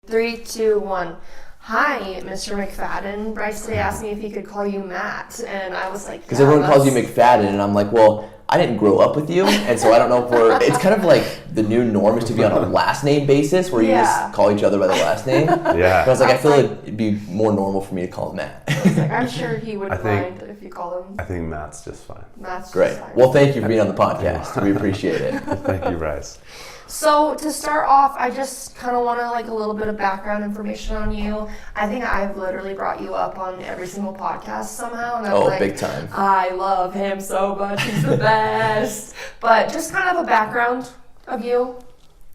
3, 2, 1. Hi, Mr. McFadden. Bryce today asked me if he could call you Matt, and I was like, because everyone calls you McFadden, and I'm like, well, I didn't grow up with you, and so I don't know if we're. It's kind of like the new norm is to be on a last name basis, where you just call each other by the last name. Yeah. But I was like, I feel like it'd be more normal for me to call him Matt. I was like, I'm sure he wouldn't mind if you call him. I think Matt's just fine. Matt's Great. just fine. Well, thank you for being on the podcast. We appreciate it. Thank you, Bryce. So to start off, I just kind of want to like a little bit of background information on you. I think I've literally brought you up on every single podcast somehow. And I'm like, big time. I love him so much. He's the best. But just kind of a background of you.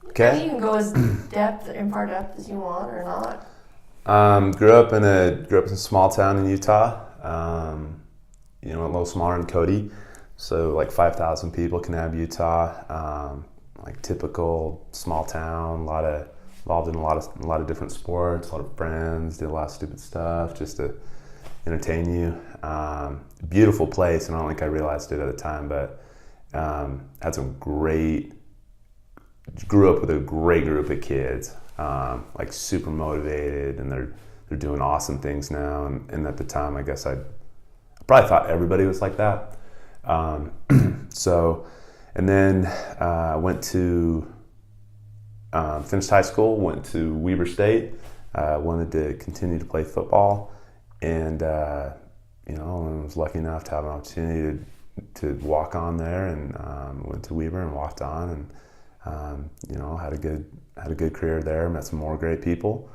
Okay. You can go as far depth as you want or not. Grew up in a small town in Utah. A little smaller than Cody. So like 5,000 people, Kanab, Utah. Like typical small town, involved in a lot of different sports, a lot of friends, did a lot of stupid stuff just to entertain you. Beautiful place, and I don't think I realized it at the time, but had some grew up with a great group of kids, like super motivated, and they're doing awesome things now. And at the time, I guess I probably thought everybody was like that. And then went to, finished high school, went to Weber State, wanted to continue to play football, and I was lucky enough to have an opportunity to walk on there, and went to Weber and walked on, and had a good career there, met some more great people,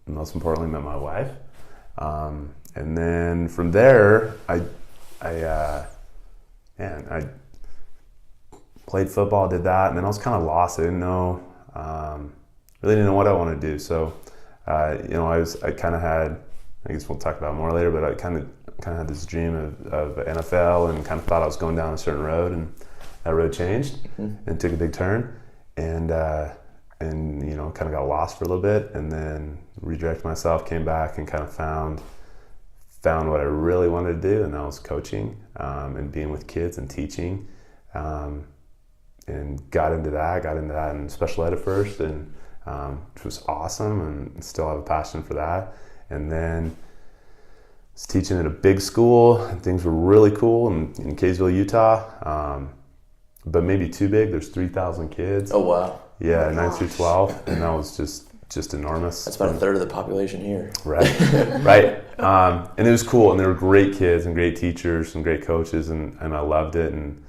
most importantly met my wife, and then from there I played football, did that, and then I was kind of lost. I didn't know, really didn't know what I wanted to do. So, I kind of had, I guess we'll talk about it more later, but I kind of had this dream of NFL, and kind of thought I was going down a certain road, and that road changed and took a big turn, and kind of got lost for a little bit, and then redirected myself, came back, and kind of found what I really wanted to do, and that was coaching, and being with kids and teaching, and got into that in special ed at first, and which was awesome, and still have a passion for that. And then I was teaching at a big school, and things were really cool in Kaysville, Utah, but maybe too big. There's 3,000 kids. Oh wow. Yeah, 9 through 12, and that was just enormous. That's about a third of the population here. Right, right. And it was cool, and they were great kids and great teachers and great coaches, and I loved it, and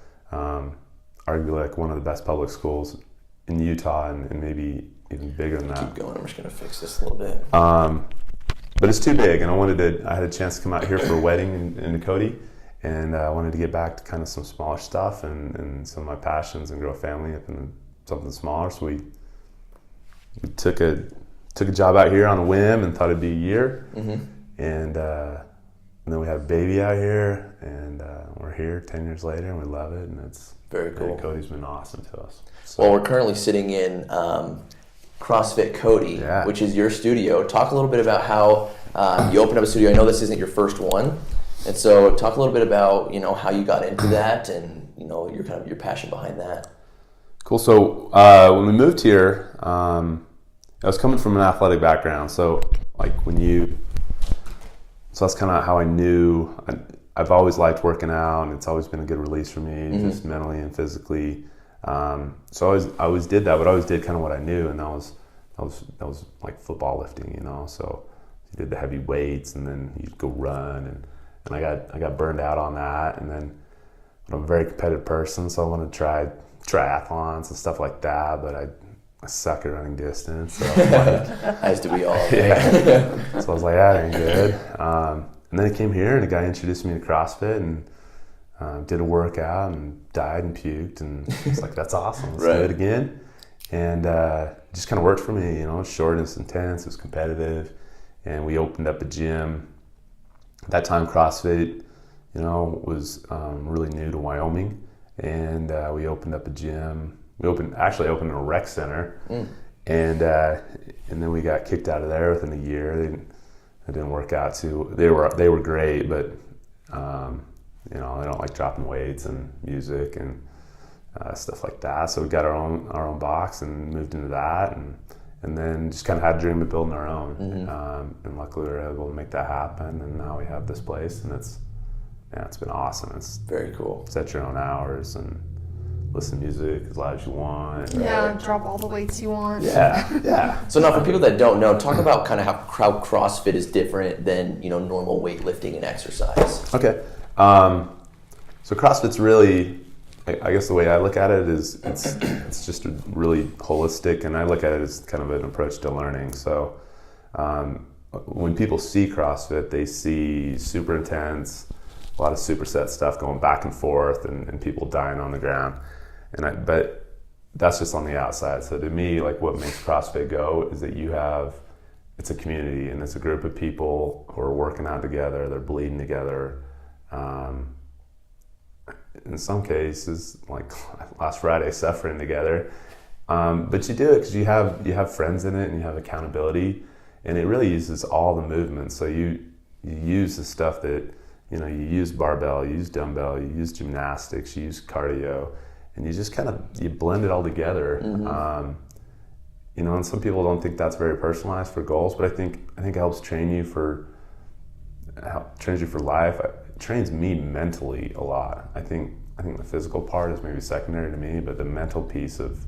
arguably like one of the best public schools in Utah, and maybe even bigger than that. Keep going, I'm just going to fix this a little bit. But it's too big, and I had a chance to come out here for a wedding in Cody, and I wanted to get back to kind of some smaller stuff and some of my passions, and grow a family up in something smaller. So we took a job out here on a whim and thought it'd be a year, and then we had a baby out here, and we're here 10 years later, and we love it, and it's very cool. And Cody's been awesome to us. So. Well, we're currently sitting in CrossFit Cody, which is your studio. Talk a little bit about how you opened up a studio. I know this isn't your first one, and so talk a little bit about how you got into that, and your passion behind that. Cool. So when we moved here, I was coming from an athletic background, so that's kind of how I knew. I've always liked working out, and it's always been a good release for me, just mentally and physically. So I always did that, but I always did kind of what I knew, and that was like football lifting, So you did the heavy weights, and then you'd go run, and I got burned out on that, and then I'm a very competitive person, so I wanted to try triathlons and stuff like that, but I suck at running distance. So as do we all. Yeah. So I was like, that ain't good. And then I came here, and a guy introduced me to CrossFit, and did a workout and died and puked, and I was like, that's awesome. Let's do it again. And just kind of worked for me, short, it's intense, it was competitive, and we opened up a gym. At that time, CrossFit, was really new to Wyoming, and we opened up a gym. We actually opened a rec center, and then we got kicked out of there within a year. It didn't work out too. They were great, but they don't like dropping weights and music and stuff like that. So we got our own box and moved into that, and then just kind of had a dream of building our own. And luckily we were able to make that happen, and now we have this place, and it's been awesome. It's very cool. Set your own hours and listen to music as loud as you want. Drop all the weights you want. Yeah. So now for people that don't know, talk about kind of how CrossFit is different than, normal weightlifting and exercise. Okay. So CrossFit's really, I guess the way I look at it is it's just really holistic, and I look at it as kind of an approach to learning. So when people see CrossFit, they see super intense, a lot of superset stuff going back and forth, and people dying on the ground. But that's just on the outside. So to me, like, what makes CrossFit go is that it's a community, and it's a group of people who are working out together, they're bleeding together. In some cases, like last Friday, suffering together. But you do it because you have friends in it, and you have accountability, and it really uses all the movements. So you use the stuff that, you use barbell, you use dumbbell, you use gymnastics, you use cardio, and you just you blend it all together. And some people don't think that's very personalized for goals, but I think it helps trains you for life. It trains me mentally a lot. I think the physical part is maybe secondary to me, but the mental piece of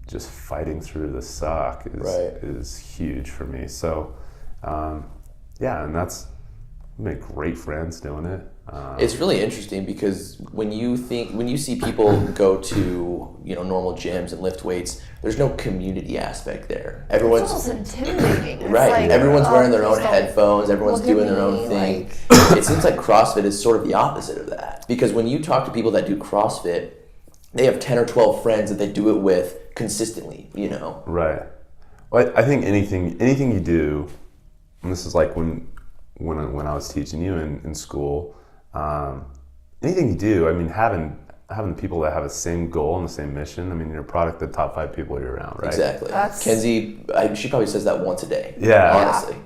just fighting through the suck is huge for me. So, and we make great friends doing it. It's really interesting because when you see people go to normal gyms and lift weights, there's no community aspect there. Everyone's almost intimidating. It's right. Everyone's wearing their own headphones. Everyone's doing their own thing. It seems like CrossFit is sort of the opposite of that, because when you talk to people that do CrossFit, they have 10 or 12 friends that they do it with consistently. Right. Well, I think anything you do, and this is like when I was teaching you in school, anything you do, I mean, having people that have the same goal and the same mission, I mean, you're a product of the top 5 people you're around, right? Exactly. Kenzie, she probably says that once a day. Yeah. Honestly.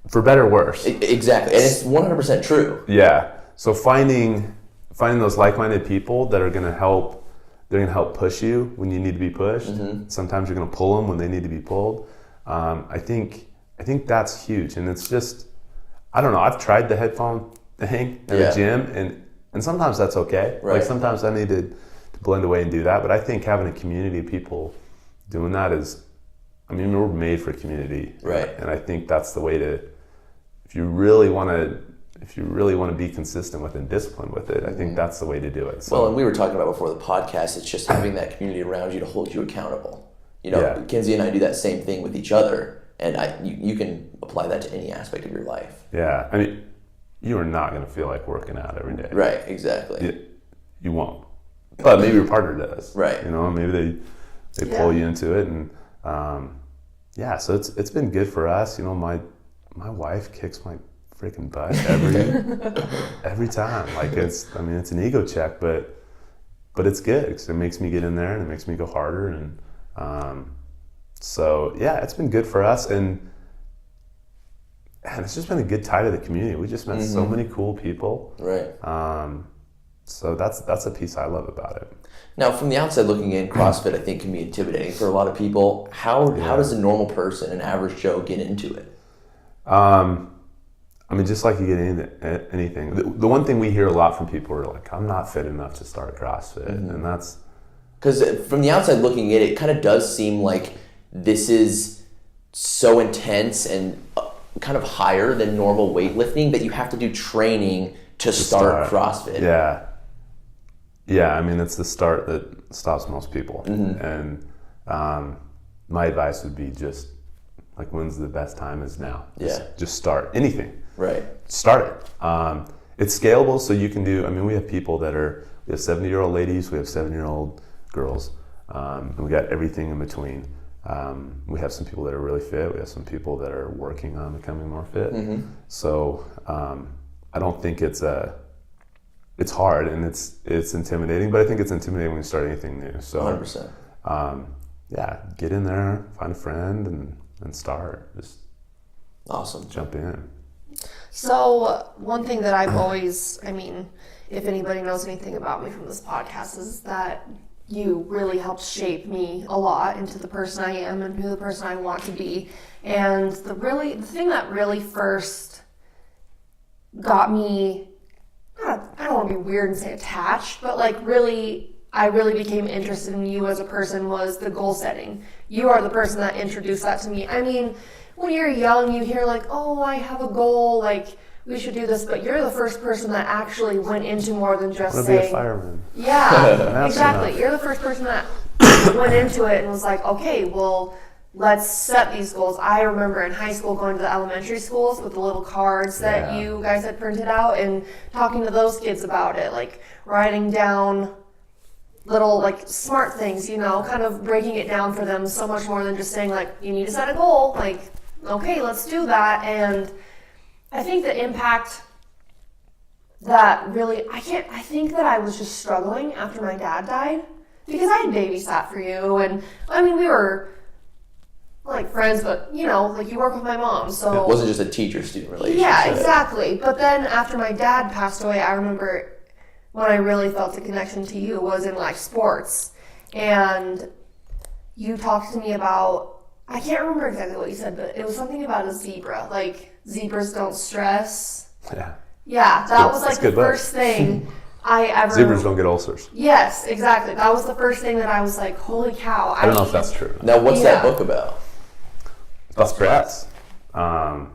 For better or worse. Exactly. And it's 100% true. Yeah. So finding those like-minded people that are going to help, they're going to help push you when you need to be pushed. Sometimes you're going to pull them when they need to be pulled. I think that's huge. And it's just, I don't know, I've tried the headphone thing at a gym, and sometimes that's okay. Right. Like sometimes I need to blend away and do that. But I think having a community of people doing that is, I mean, we're made for community. Right. And I think that's the way to, if you really want to be consistent with and disciplined with it, I think that's the way to do it. So, well, and we were talking about before the podcast, it's just having that community around you to hold you accountable. Kenzie and I do that same thing with each other, and you can apply that to any aspect of your life. Yeah, I mean, you are not going to feel like working out every day. Right, exactly. You won't. But maybe your partner does. Right. Maybe they pull you into it, and so it's been good for us. My wife kicks my freaking butt every time. Like it's an ego check, but it's good because it makes me get in there and it makes me go harder, and it's been good for us, and it's just been a good tie to the community. We just met so many cool people. Right. So that's a piece I love about it. Now, from the outside looking in, CrossFit I think can be intimidating for a lot of people. How does a normal person, an average Joe, get into it? I mean, just like you get into anything. The one thing we hear a lot from people are like, I'm not fit enough to start CrossFit. And that's... Because from the outside looking in, it kind of does seem like this is so intense and kind of higher than normal weightlifting that you have to do training to start CrossFit. Yeah, I mean, it's the start that stops most people. And my advice would be just, like, when's the best time is now. Just start anything. Right. Start it. It's scalable, so you can do, I mean, we have people we have 70-year-old ladies, we have 7-year-old girls, and we got everything in between. We have some people that are really fit, we have some people that are working on becoming more fit. So I don't think it's hard and it's intimidating, but I think it's intimidating when you start anything new. So 100%. Get in there, find a friend, and start. Just awesome. Jump in. So one thing that I've always, if anybody knows anything about me from this podcast, is that you really helped shape me a lot into the person I am and who the person I want to be. And the thing that really first got me, I don't want to be weird and say attached, but like I really became interested in you as a person was the goal setting. You are the person that introduced that to me. I mean, when you're young, you hear like, oh, I have a goal, like, we should do this, but you're the first person that actually went into more than just saying... be a fireman. Yeah, exactly. You're the first person that went into it and was like, okay, well, let's set these goals. I remember in high school going to the elementary schools with the little cards that you guys had printed out and talking to those kids about it, like writing down little like smart things, you know, kind of breaking it down for them so much more than just saying like, you need to set a goal, like, okay, let's do that. And I think the impact that really, I think that I was just struggling after my dad died because I had babysat for you. And I mean, we were like friends, but you know, like you work with my mom. So it wasn't just a teacher-student relationship. Yeah, exactly. But then after my dad passed away, I remember when I really felt the connection to you was in like sports. And you talked to me about, I can't remember exactly what you said, but it was something about a zebra. Like, zebras don't stress. Yeah. Yeah, that was like the first thing I ever... Zebras don't get ulcers. Yes, exactly. That was the first thing that I was like, holy cow. I don't know if that's true. Now, what's that book about? About stress. And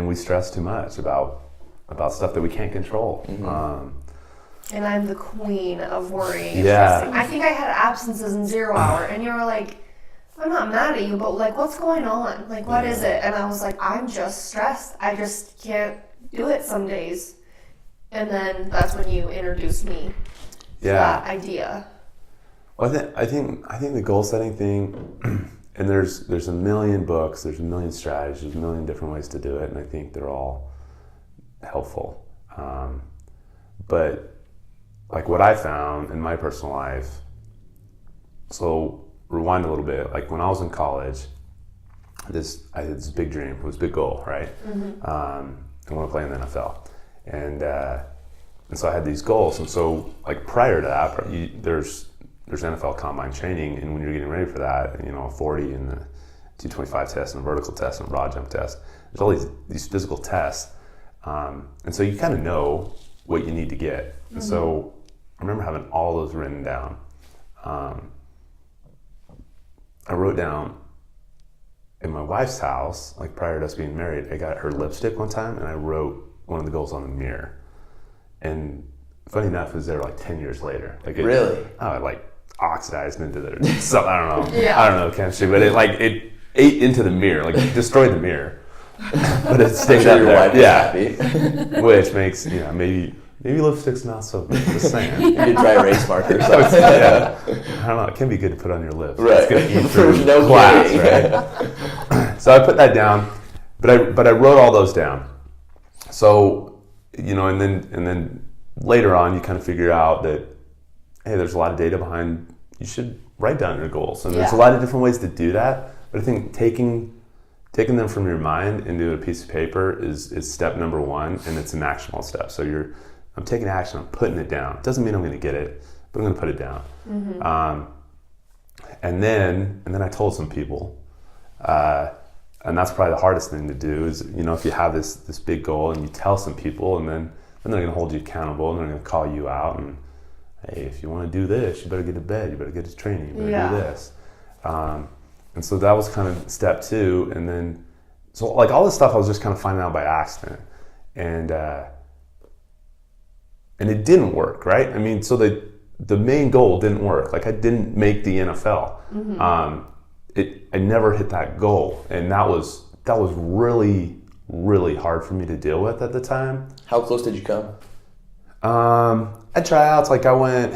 we stress too much about stuff that we can't control. Mm-hmm. And I'm the queen of worrying and Yeah. stressing. I think I had absences in 0 hour, and you were like, I'm not mad at you, but like, what's going on? Like, what is it? And I was like, I'm just stressed. I just can't do it some days. And then that's when you introduced me to that idea. Well, I think the goal setting thing, and there's a million books, there's a million strategies, there's a million different ways to do it, and I think they're all helpful. But like what I found in my personal life, so rewind a little bit, like when I was in college, I had this big dream, it was a big goal, right? Mm-hmm. I want to play in the NFL. And so I had these goals, and so like prior to that, there's NFL combine training, and when you're getting ready for that, you know, a 40 and the 225 test and a vertical test and a broad jump test, there's all these physical tests, and so you kind of know what you need to get. And so I remember having all those written down. I wrote down in my wife's house, like prior to us being married, I got her lipstick one time and I wrote one of the goals on the mirror. And funny enough, it was there like 10 years later. Like Really? It like oxidized into the, so, I don't know. Yeah. I don't know chemistry, but it ate into the mirror, like destroyed the mirror. But it stayed up there. Happy. Which makes, you know, maybe lipstick's not so good. Just saying. You did dry erase marker or something. Yeah. I don't know. It can be good to put on your lips. Right. It's going to eat through No glass, kidding. right? So I put that down, but I wrote all those down. So, you know, and then later on, you kind of figure out that, hey, there's a lot of data behind. You should write down your goals, and there's a lot of different ways to do that. But I think taking them from your mind into a piece of paper is step number one, and it's an actionable step. So I'm taking action, I'm putting it down. It doesn't mean I'm going to get it, but I'm going to put it down. Mm-hmm. And then I told some people, and that's probably the hardest thing to do is, you know, if you have this big goal and you tell some people, and then they're going to hold you accountable, and they're going to call you out, and hey, if you want to do this, you better get to bed, you better get to training, you better do this. And so that was kind of step two, and then, so like all this stuff I was just kind of finding out by accident. And it didn't work, right? I mean, so the main goal didn't work. Like I didn't make the NFL. Mm-hmm. I never hit that goal, and that was really, really hard for me to deal with at the time. How close did you come? At tryouts, like I went.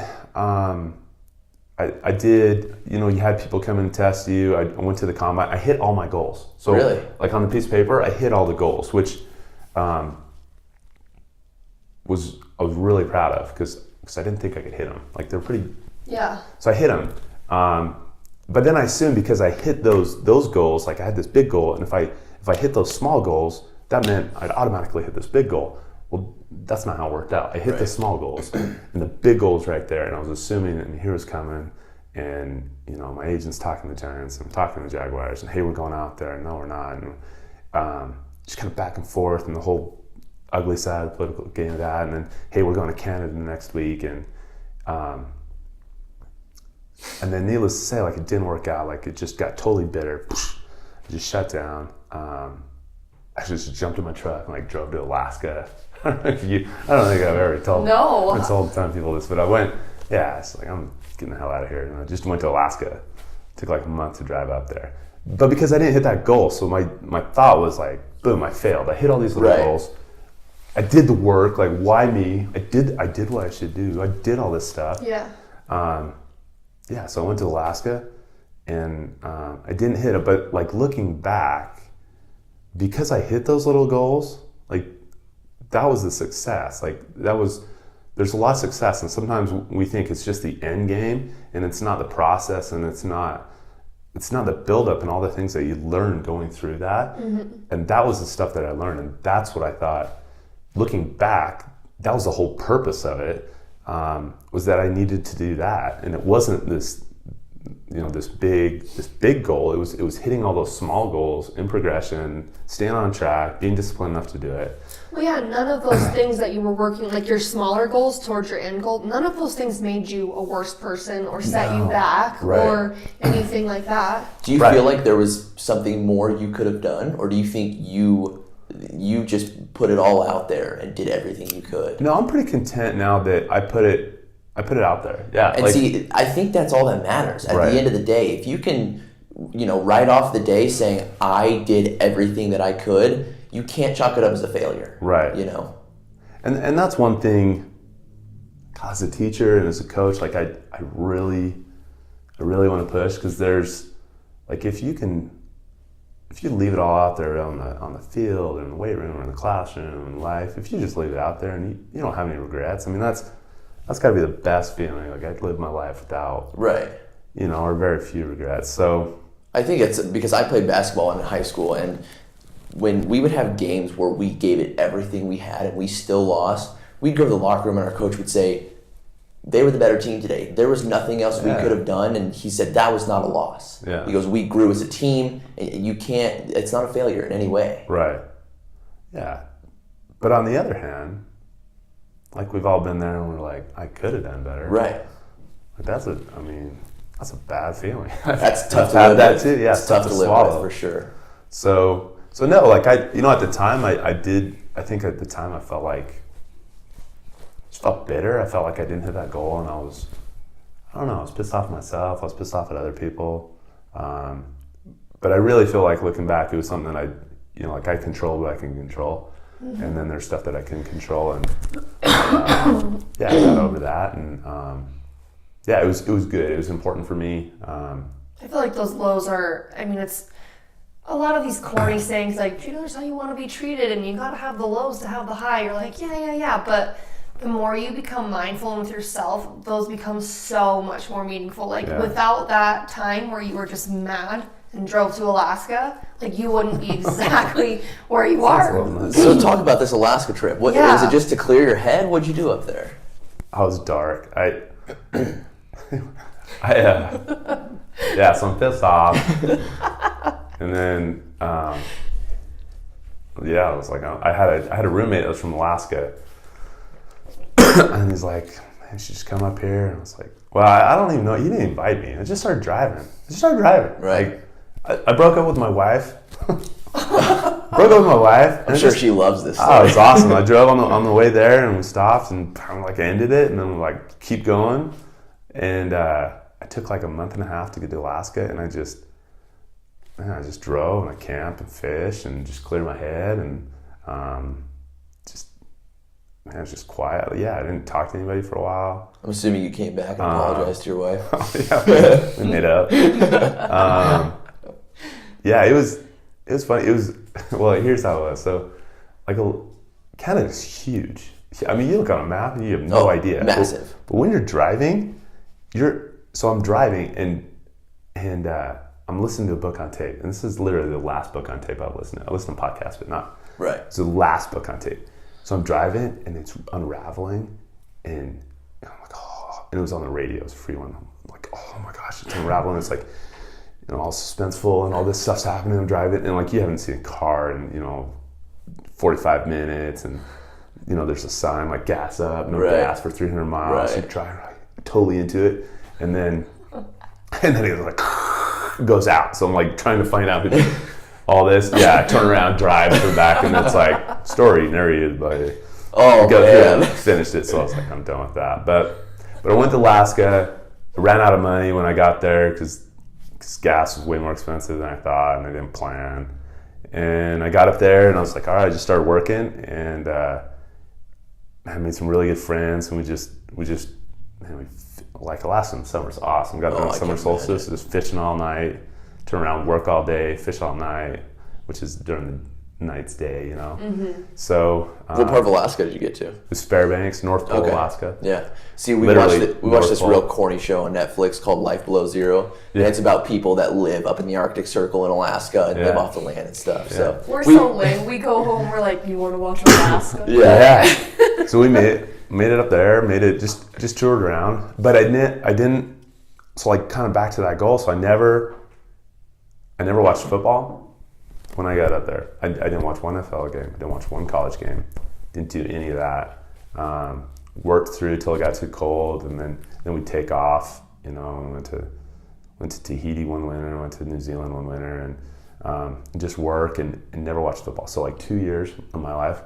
I did. You know, you had people come and test you. I went to the combine. I hit all my goals. So, really, like on the piece of paper, I hit all the goals, which I was really proud of because I didn't think I could hit them. Like they're pretty. Yeah. So I hit them, but then I assumed because I hit those goals, like I had this big goal, and if I hit those small goals, that meant I'd automatically hit this big goal. Well, that's not how it worked out. I hit the small goals, and the big goals right there, and I was assuming that he was coming, and my agent's talking to the Giants, and I'm talking to the Jaguars, and hey, we're going out there, and no, we're not, and just kind of back and forth, and the whole ugly side of the political game of that, and then hey, we're going to Canada next week, and then needless to say, like, it didn't work out. Like, it just got totally bitter. It just shut down. I just jumped in my truck and like drove to Alaska. I don't think I've ever told a ton of people this, but I went. Yeah, it's like, I'm getting the hell out of here. And I just went to Alaska. It took like a month to drive out there, but because I didn't hit that goal, so my thought was like, boom, I failed. I hit all these little goals. I did the work. Like, why me? I did what I should do. I did all this stuff. Yeah. So I went to Alaska, and I didn't hit it. But like, looking back, because I hit those little goals, like, that was the success. Like, there's a lot of success, and sometimes we think it's just the end game, and it's not the process, and it's not the buildup and all the things that you learn going through that. Mm-hmm. And that was the stuff that I learned, and that's what I thought. Looking back, that was the whole purpose of it. Was that I needed to do that, and it wasn't this big goal. It was hitting all those small goals in progression, staying on track, being disciplined enough to do it. Well, yeah, none of those things that you were working, like your smaller goals towards your end goal, none of those things made you a worse person or set you back or anything like that. Do you feel like there was something more you could have done, or do you think you just put it all out there and did everything you could? No, I'm pretty content now that I put it out there. Yeah. And see, I think that's all that matters. At the end of the day, if you can, write off the day saying, I did everything that I could, you can't chalk it up as a failure. Right. And that's one thing, as a teacher and as a coach, like, I really want to push, because there's, like, if you leave it all out there on the field, or in the weight room, or in the classroom, in life, if you just leave it out there and you don't have any regrets, I mean, that's got to be the best feeling. Like, I'd live my life without, or very few regrets. So I think it's because I played basketball in high school, and when we would have games where we gave it everything we had and we still lost, we'd go to the locker room and our coach would say, they were the better team today. There was nothing else we could have done, and he said that was not a loss. Yeah. He goes, we grew as a team, and it's not a failure in any way. Right. Yeah. But on the other hand, like, we've all been there and we're like, I could have done better. Right. Like, that's a bad feeling. That's tough to live with. That too. Yeah, it's tough to swallow. For sure. So no, like, at the time I think at the time I felt like, felt bitter. I felt like I didn't hit that goal, and I was pissed off at myself. I was pissed off at other people. But I really feel like, looking back, it was something that I controlled what I can control. Mm-hmm. And then there's stuff that I can control, and I got over that, and it was good. It was important for me. I feel like those lows are, it's a lot of these corny sayings, like, there's how you want to be treated, and you got to have the lows to have the high. You're like, yeah, but the more you become mindful with yourself, those become so much more meaningful. Like, without that time where you were just mad and drove to Alaska, like, you wouldn't be exactly where you are. So talk about this Alaska trip. Was it just to clear your head? What'd you do up there? I was dark. So I'm pissed off. And then, I was like, I had a roommate that was from Alaska. And he's like, man, you should just come up here. And I was like, well, I don't even know. You didn't invite me. I just started driving. Right. Like, I broke up with my wife. I'm sure she loves this story. Oh, it's awesome. I drove on the way there, and we stopped and kind of like ended it, and then we like keep going. And I took like a month and a half to get to Alaska, and I just drove and I camped and fished and just cleared my head, and it was just quiet. I didn't talk to anybody for a while. I'm assuming you came back and apologized to your wife. We made up. It was funny. It was, well, here's how it was. So, like, Canada's huge. I mean, you look on a map and you have no idea. Massive. But when you're driving, I'm driving and I'm listening to a book on tape. And this is literally the last book on tape I've listened to. I listen to podcasts, but not. Right. It's the last book on tape. So I'm driving and it's unraveling, and I'm like, oh, and it was on the radio, it was a free one. I'm like, oh my gosh, it's unraveling. It's like, you know, all suspenseful and all this stuff's happening. I'm driving and like, you haven't seen a car in, you know, 45 minutes, and you know, there's a sign like gas up, no gas for 300 miles. You try totally into it, and then it like goes out. So I'm like trying to find out all this. Yeah, I turn around, drive to the back, and it's like story narrated by. Finished it. So I was like, I'm done with that. But I went to Alaska. I ran out of money when I got there because gas was way more expensive than I thought, and I didn't plan. And I got up there, and I was like, all right, I just started working, and I made some really good friends, and we just like Alaska. Summer's awesome. Got there on summer solstice, just fishing all night, turn around, work all day, fish all night, which is during the night's day, you know. Mm-hmm. So what part of Alaska did you get to? It was Fairbanks, North Pole, Alaska. Yeah. See, we watched this real corny show on Netflix called Life Below Zero. Yeah. And it's about people that live up in the Arctic Circle in Alaska and live off the land and stuff. Yeah. So we're so lame. We go home, we're like, you want to watch Alaska? Yeah. So we made it up there, just toured around. But I didn't so like kind of back to that goal. So I never watched football. When I got up there, I didn't watch one NFL game. I didn't watch one college game. Didn't do any of that. Worked through till it got too cold, and then we'd take off. You know, and went to Tahiti one winter, went to New Zealand one winter, and just work and never watched football. So like 2 years of my life,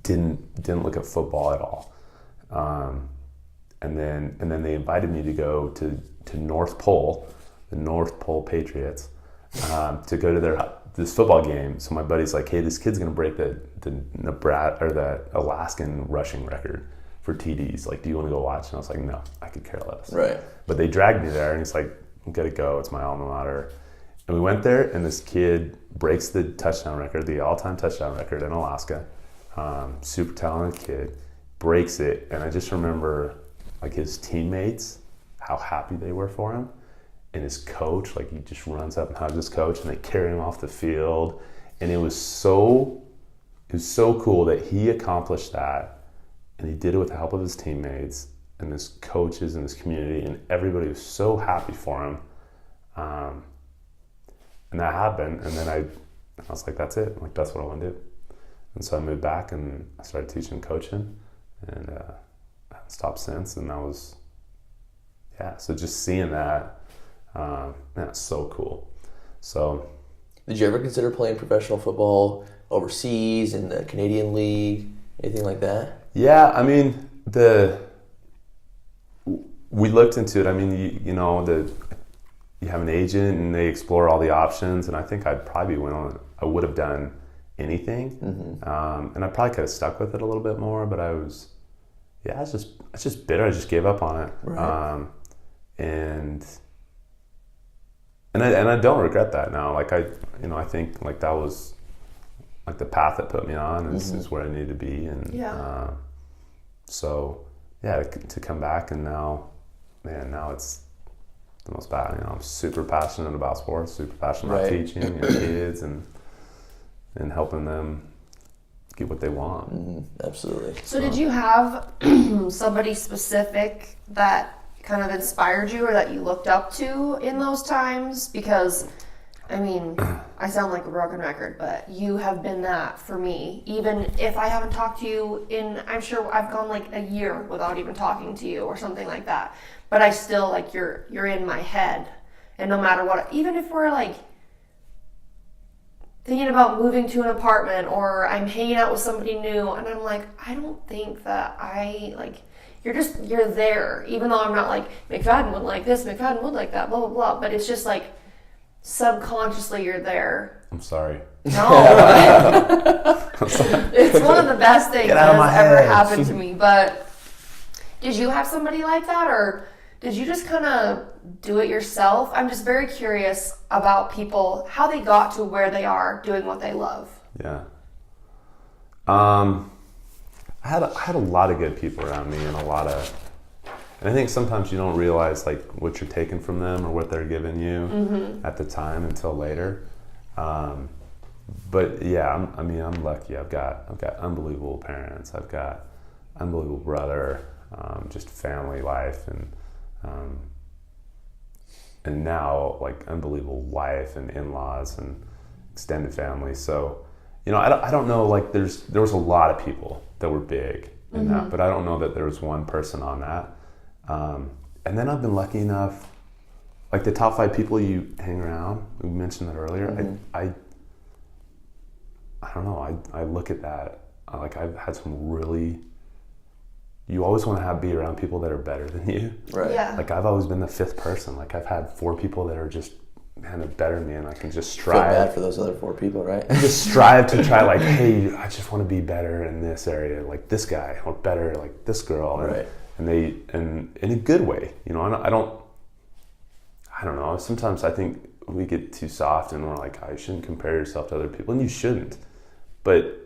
didn't look at football at all. And then they invited me to go to North Pole, the North Pole Patriots. To go to this football game. So my buddy's like, hey, this kid's gonna break the Nebraska or the Alaskan rushing record for TDs. Like, do you want to go watch? And I was like, no, I could care less. Right. But they dragged me there, and he's like, we gotta go. It's my alma mater. And we went there, and this kid breaks the touchdown record, the all-time touchdown record in Alaska. Super talented kid, breaks it, and I just remember like his teammates, how happy they were for him. And his coach, like he just runs up and hugs his coach, and they carry him off the field. And it was so cool that he accomplished that, and he did it with the help of his teammates and his coaches and his community, and everybody was so happy for him. And that happened, and then I was like, that's it. Like, that's what I want to do. And so I moved back and I started teaching coaching, and I haven't stopped since. And that was, so just seeing that. That's so cool. So, did you ever consider playing professional football overseas in the Canadian League, anything like that? Yeah, I mean, we looked into it. I mean, you have an agent and they explore all the options, and I think I would have done anything, and I probably could have stuck with it a little bit more. But I was just bitter. I just gave up on it, right. And I don't regret that now. Like I think like that was like the path that put me on is where I needed to be. And to come back, and now it's the most passionate. I'm super passionate about sports, super passionate about teaching kids and helping them get what they want. Absolutely. So did you have somebody specific that kind of inspired you or that you looked up to in those times? Because, I mean, I sound like a broken record, but you have been that for me. Even if I haven't talked to you I'm sure I've gone like a year without even talking to you or something like that. But I still, like, you're in my head. And no matter what, even if we're like thinking about moving to an apartment or I'm hanging out with somebody new and I'm like, I don't think that you're there, even though I'm not like, McFadden would like this, McFadden would like that, blah, blah, blah. But it's just like, subconsciously you're there. I'm sorry. No. It's one of the best things that has ever happened to me. But did you have somebody like that, or did you just kind of do it yourself? I'm just very curious about people, how they got to where they are doing what they love. Yeah. I had a lot of good people around me, and I think sometimes you don't realize like what you're taking from them or what they're giving you at the time until later. But yeah, I'm lucky. I've got unbelievable parents. I've got unbelievable brother, just family life, and now like unbelievable wife and in-laws and extended family. So, I don't know. Like there was a lot of people that were big in that, but I don't know that there was one person on that. And then I've been lucky enough, like the top 5 people you hang around. We mentioned that earlier. I don't know. I look at that. Like I've had some really. You always want to be around people that are better than you. Right. Yeah. Like I've always been the 5th person. Like I've had 4 people that are just kind of better than me, and I can just strive. Feel bad for those other 4 people, right? And just strive to try, like, hey, I just want to be better in this area, like this guy, or better like this girl, right? And in a good way, I don't know. Sometimes I think we get too soft, and we're like, you shouldn't compare yourself to other people, and you shouldn't. But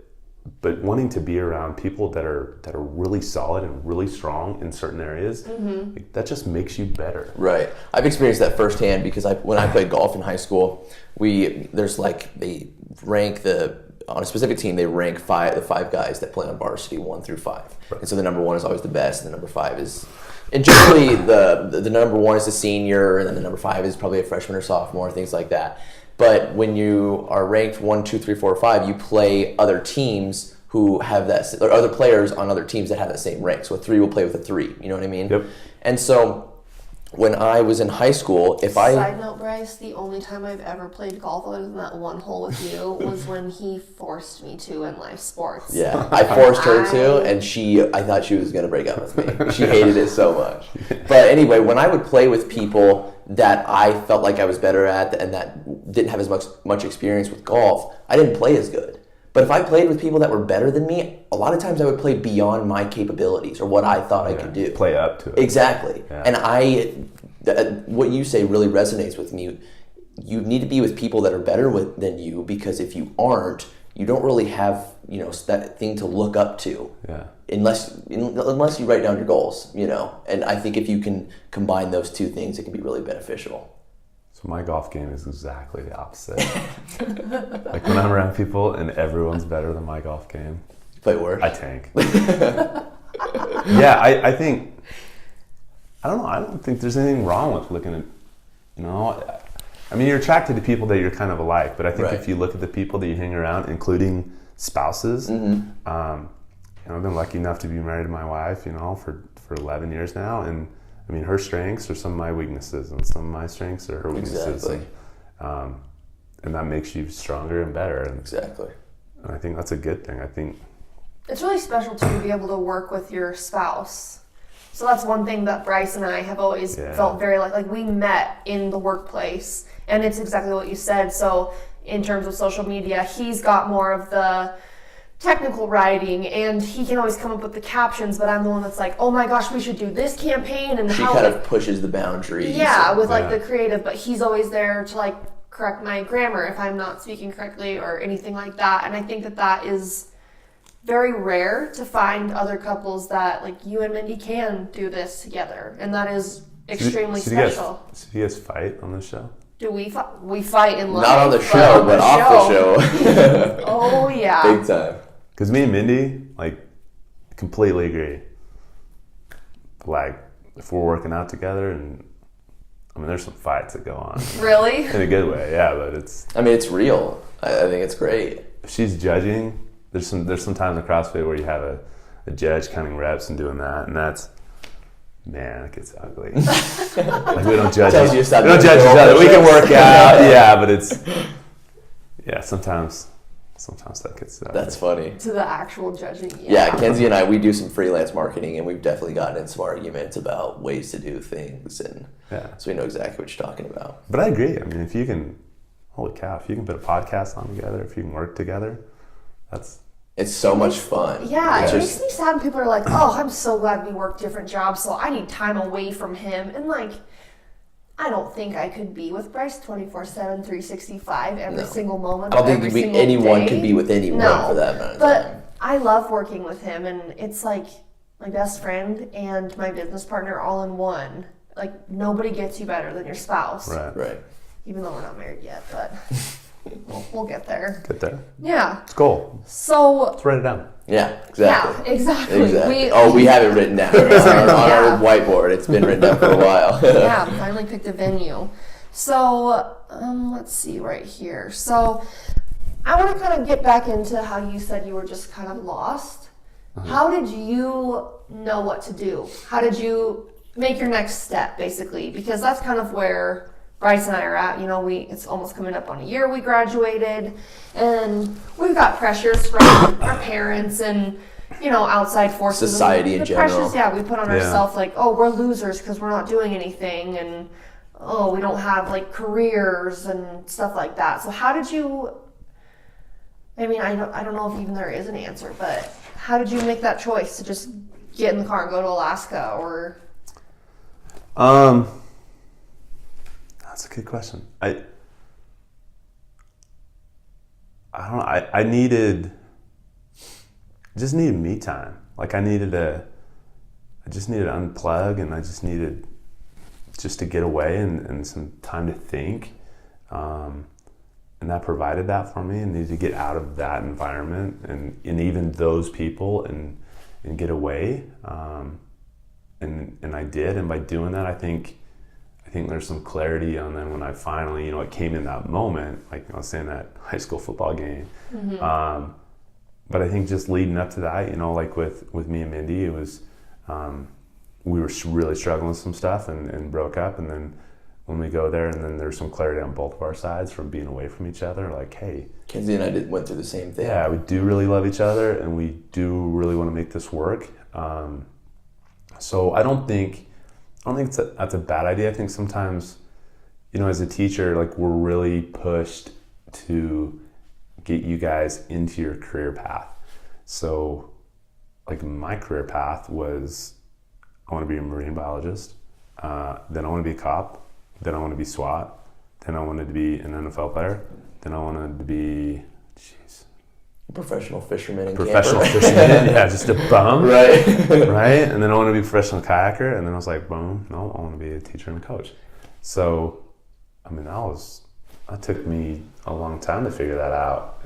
wanting to be around people that are really solid and really strong in certain areas, like, that just makes you better. Right. I've experienced that firsthand because when I played golf in high school, they rank on a specific team, they rank the 5 guys that play on varsity 1 through 5. Right. And so the number 1 is always the best, and the number 5 is, and generally the number 1 is a senior, and then the number 5 is probably a freshman or sophomore, things like that. But when you are ranked 1, 2, 3, 4, 5, you play other teams who have that, or other players on other teams that have that same rank. So a 3 will play with a 3. You know what I mean? Yep. And so when I was in high school, Side note, Bryce, the only time I've ever played golf other than that one hole with you was when he forced me to in live sports. Yeah, I forced her to, and I thought she was going to break up with me. She hated it so much. But anyway, when I would play with people that I felt like I was better at and that didn't have as much experience with golf, I didn't play as good. But if I played with people that were better than me, a lot of times I would play beyond my capabilities or what I thought I could do. Play up to it. Exactly. Yeah. And what you say really resonates with me. You need to be with people that are better than you, because if you aren't, you don't really have that thing to look up to. Yeah. Unless you write down your goals, And I think if you can combine those 2 things, it can be really beneficial. So my golf game is exactly the opposite. Like when I'm around people and everyone's better than my golf game, You play worse. I tank. Yeah, I think, I don't know, I don't think there's anything wrong with looking at, I mean, you're attracted to people that you're kind of alike, but I think if you look at the people that you hang around, including spouses, I've been lucky enough to be married to my wife, for 11 years now, and I mean, her strengths are some of my weaknesses, and some of my strengths are her weaknesses. Exactly. And that makes you stronger and better. Exactly. And I think that's a good thing. I think it's really special too to be able to work with your spouse. So that's one thing that Bryce and I have always felt very like we met in the workplace, and it's exactly what you said. So in terms of social media, he's got more of the technical writing, and he can always come up with the captions, but I'm the one that's like, oh my gosh, we should do this campaign, and she kind of pushes the boundaries. Yeah, with like the creative, but he's always there to like correct my grammar if I'm not speaking correctly or anything like that. And I think that is very rare to find other couples that like you and Mindy can do this together, and that is extremely special. So you guys fight on this show? Do we fight in life? Not on the show, but off the show. Oh yeah, big time. Because me and Mindy, like, completely agree. Like, if we're working out together, and I mean, there's some fights that go on. Really? In a good way, yeah. But it's real. I think it's great. If she's judging, there's some times in CrossFit where you have a judge counting reps and doing that, and that's, man, it gets ugly. Like, we don't judge. We don't judge each other. We can work out, yeah, but it's, sometimes that gets ugly. That's funny. To the actual judging. Yeah, Kenzie and I, we do some freelance marketing, and we've definitely gotten in some arguments about ways to do things, and so we know exactly what you're talking about. But I agree. I mean, if you can, holy cow, if you can put a podcast on together, if you can work together, it's so much fun. Yeah, it makes me sad when people are like, oh, I'm so glad we work different jobs, so I need time away from him. And like, I don't think I could be with Bryce 24/7, 365 every single moment. I don't think anyone could be with anyone for that amount of time. But I love working with him, and it's like my best friend and my business partner all in one. Like, nobody gets you better than your spouse. right. Even though we're not married yet, but We'll get there. Get there. Yeah. It's goal. So. Let's write it down. Yeah, exactly. Yeah, exactly. We have it written down on our whiteboard. It's been written down for a while. Yeah, finally picked a venue. So, let's see right here. So, I want to kind of get back into how you said you were just kind of lost. How did you know what to do? How did you make your next step, basically? Because that's kind of where Bryce and I are at. You know, it's almost coming up on a year we graduated, and we've got pressures from our parents and, you know, outside forces. Society in general. The pressures, we put on ourselves, like, oh, we're losers because we're not doing anything, and oh, we don't have like careers and stuff like that. So how did you? I mean, I don't know if even there is an answer, but how did you make that choice to just get in the car and go to Alaska, or? That's a good question. I don't know. I just needed me time. Like I just needed to unplug, and I just needed just to get away and some time to think. And that provided that for me, and needed to get out of that environment and even those people and get away. And I did, and by doing that, I think there's some clarity on then when I finally, you know, it came in that moment, like I was saying, that high school football game. Mm-hmm. But I think just leading up to that, you know, like with me and Mindy, it was, we were really struggling with some stuff and broke up. And then when we go there, and then there's some clarity on both of our sides from being away from each other, like, hey. Kenzie and I went through the same thing. Yeah, we do really love each other, and we do really want to make this work. So I don't think that's a bad idea. I think sometimes, you know, as a teacher, like we're really pushed to get you guys into your career path. So like my career path was, I want to be a marine biologist, then I want to be a cop, then I want to be SWAT, then I wanted to be an NFL player, then I wanted to be, professional fisherman and professional camper. fisherman, yeah, just a bum, right? Right, and then I want to be a professional kayaker, and then I was like, boom, no, I want to be a teacher and a coach. So, I mean, that took me a long time to figure that out.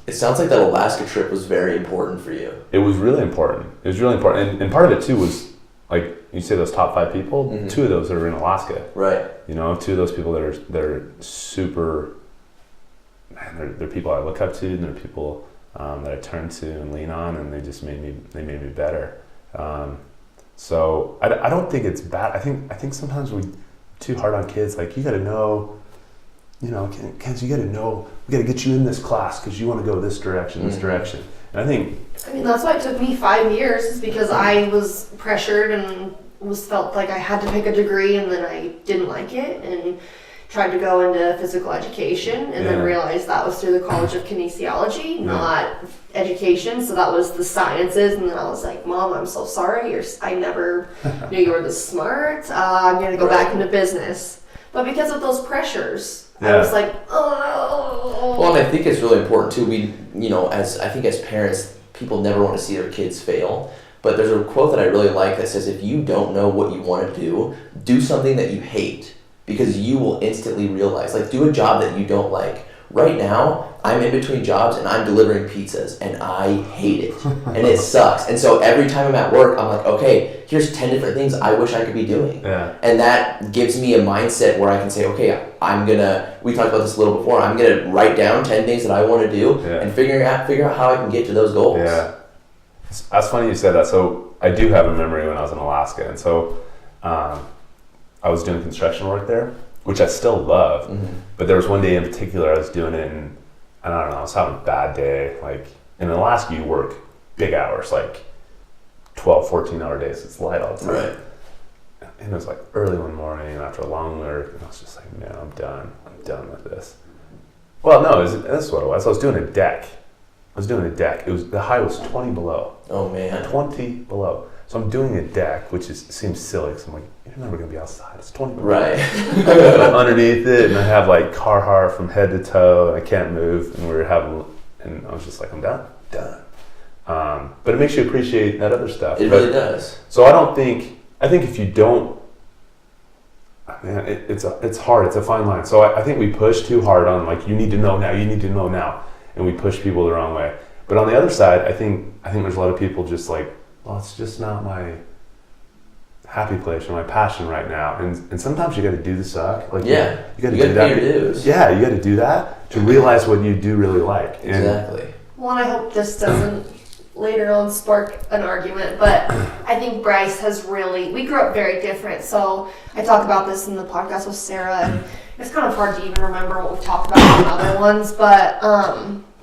It sounds like that Alaska trip was very important for you. It was really important. And part of it too was, like you say, those top 5 people. Mm-hmm. 2 of those are in Alaska, right? You know, 2 of those people that are super. Man, they're people I look up to, and they're people that I turn to and lean on, and they made me better. So I don't think it's bad. I think sometimes we're too hard on kids. Like, you got to know, you know, kids, you got to know, we got to get you in this class because you want to go this direction, this direction. And I mean, that's why it took me 5 years, is because I was pressured and felt like I had to pick a degree, and then I didn't like it and tried to go into physical education, and then realized that was through the College of Kinesiology, not education. So that was the sciences, and then I was like, Mom, I'm so sorry. I never knew you were this smart. I'm going to go back into business. But because of those pressures, I was like, oh. Well, and I think it's really important too. As parents, people never want to see their kids fail. But there's a quote that I really like that says, if you don't know what you want to do something that you hate, because you will instantly realize, like, do a job that you don't like. Right now, I'm in between jobs and I'm delivering pizzas, and I hate it, and it sucks. And so every time I'm at work, I'm like, okay, here's 10 different things I wish I could be doing. Yeah. And that gives me a mindset where I can say, okay, we talked about this a little before, I'm gonna write down 10 things that I want to do and figure out how I can get to those goals. Yeah. That's funny you said that. So I do have a memory when I was in Alaska, and so I was doing construction work there, which I still love. Mm-hmm. But there was one day in particular I was doing it, and I don't know, I was having a bad day. Like, in Alaska, you work big hours, like 12, 14-hour days. It's light all the time. Right. And it was like early one morning, and after a long work, and I was just like, man, I'm done with this. Well, no, this is what it was. I was doing a deck. The high was 20 below. Oh, man. 20 below. So I'm doing a deck, which seems silly, because I'm like, you're never going to be outside. It's 20 below. Right. I'm underneath it, and I have like Carhartt from head to toe, and I can't move, and I was just like, I'm done. But it makes you appreciate that other stuff. It really does. So I think if you don't, man, it's hard. It's a fine line. So I think we push too hard on like, you need to know now, and we push people the wrong way. But on the other side, I think there's a lot of people just like, well, it's just not my happy place or my passion right now. And sometimes you got to do the suck. Like, you got to do that. Pay your dues. Yeah, you got to do that to realize what you do really like. Exactly. Well, and I hope this doesn't later on spark an argument, but I think Bryce we grew up very different. So I talk about this in the podcast with Sarah, and it's kind of hard to even remember what we've talked about in other ones, but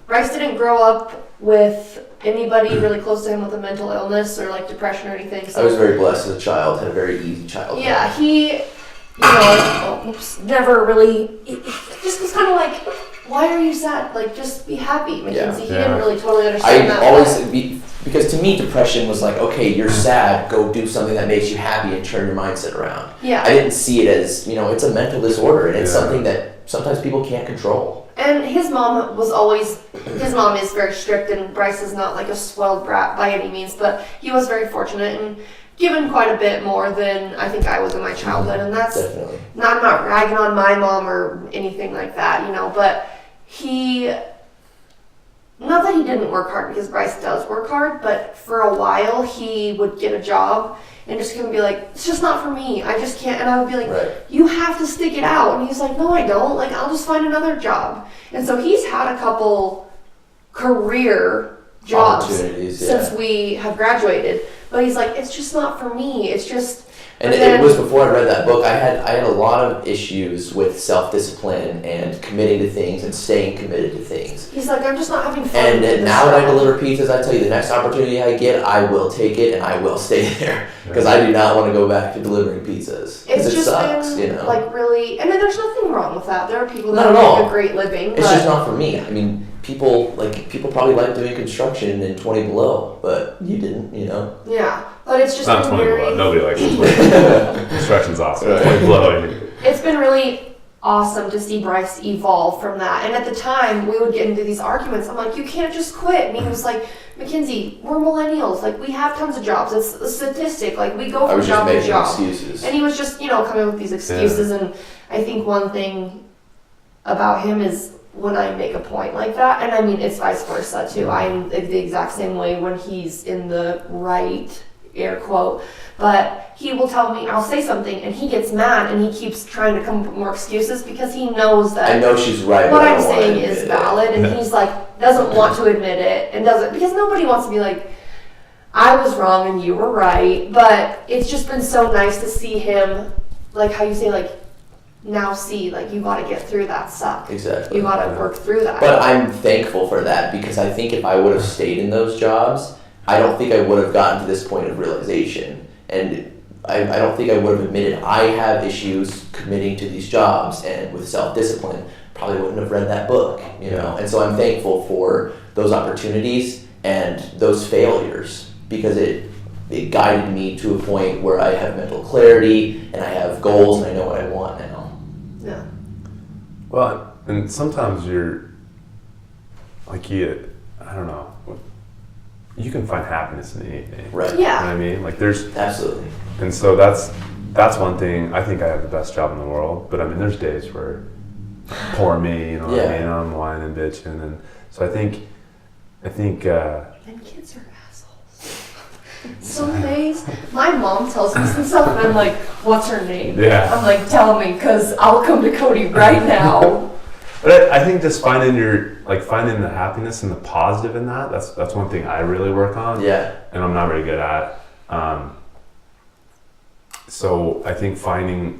Bryce didn't grow up with anybody really close to him with a mental illness or like depression or anything. So I was very blessed as a child, had a very easy childhood. yeah, he, never really, it just was kind of like, why are you sad? Like, just be happy, Mackenzie. He didn't really totally understand that. Because to me, depression was like, okay, you're sad, go do something that makes you happy and turn your mindset around. Yeah. I didn't see it as, it's a mental disorder, and it's something that sometimes people can't control. And his mom is very strict, and Bryce is not like a spoiled brat by any means, but he was very fortunate and given quite a bit more than I think I was in my childhood. And that's definitely. I'm not ragging on my mom or anything like that, but not that he didn't work hard, because Bryce does work hard, but for a while he would get a job and just gonna be like, it's just not for me, I just can't. And I would be like, you have to stick it out. And he's like, no, I don't. Like, I'll just find another job. And so he's had a couple career jobs since we have graduated. But he's like, it's just not for me. It's just. And it was before I read that book. I had a lot of issues with self-discipline and committing to things and staying committed to things. He's like, I'm just not having fun. And now that I deliver pizzas, I tell you, the next opportunity I get, I will take it and I will stay there, because I do not want to go back to delivering pizzas. It's just sucks, been, like, really, and then there's nothing wrong with that. There are people that make a great living. It's just not for me. I mean, people probably like doing construction in 20 below, but you didn't, Yeah, but it's just not been 20 below. Nobody likes 20 below. Construction's awesome. 20 below. It's been really awesome to see Bryce evolve from that. And at the time, we would get into these arguments. I'm like, you can't just quit. And he was like, Mackenzie, we're millennials. Like, we have tons of jobs. It's a statistic. Like, we go from job to job. Excuses. And he was just, coming with these excuses. Yeah. And I think one thing about him is, when I make a point like that, and I mean, it's vice versa too. I'm the exact same way when he's in the right, air quote, but he will tell me, I'll say something, and he gets mad, and he keeps trying to come up with more excuses, because he knows that I know she's right. What I'm saying is valid, and he's like, doesn't want to admit it, and doesn't, because nobody wants to be like, I was wrong and you were right. But it's just been so nice to see him, like how you say, like, now see, like, you got to get through that suck. Exactly. You got to work through that. But I'm thankful for that, because I think if I would have stayed in those jobs, I don't think I would have gotten to this point of realization. And I don't think I would have admitted I have issues committing to these jobs, and with self-discipline, probably wouldn't have read that book, And so I'm thankful for those opportunities and those failures, because it guided me to a point where I have mental clarity and I have goals and I know what I want now. Yeah. Well, and sometimes you're like, I don't know, you can find happiness in anything. Right. Yeah. You know what I mean? Like, there's absolutely. And so that's one thing. I think I have the best job in the world, but I mean, there's days where poor me, what I mean? I'm whining and bitching, and so I think. And kids are assholes. Some days, my mom tells me some stuff, and I'm like, "What's her name?" Yeah. I'm like, "Tell me, because I'll come to Cody right now." But I think just finding the happiness and the positive in that. That's one thing I really work on. Yeah. And I'm not very good at. So I think finding,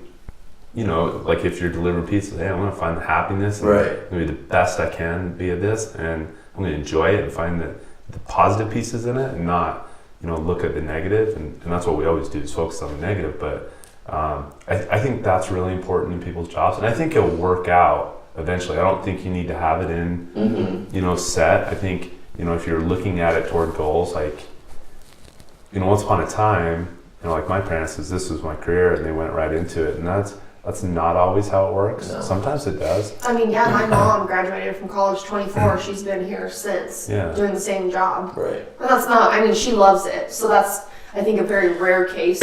like if you're delivering pizza, hey, I'm going to find the happiness and I'm going to be the best I can be at this, and I'm going to enjoy it and find the positive pieces in it, and not, look at the negative. And that's what we always do, is focus on the negative. But I think that's really important in people's jobs, and I think it'll work out eventually. I don't think you need to have it in, set. I think, if you're looking at it toward goals, like, once upon a time, like my parents says, this was my career, and they went right into it, and that's not always how it works. No. Sometimes it does. I mean, yeah, my mom graduated from college 24. She's been here since, doing the same job. Right. And that's not, she loves it. So that's, I think, a very rare case.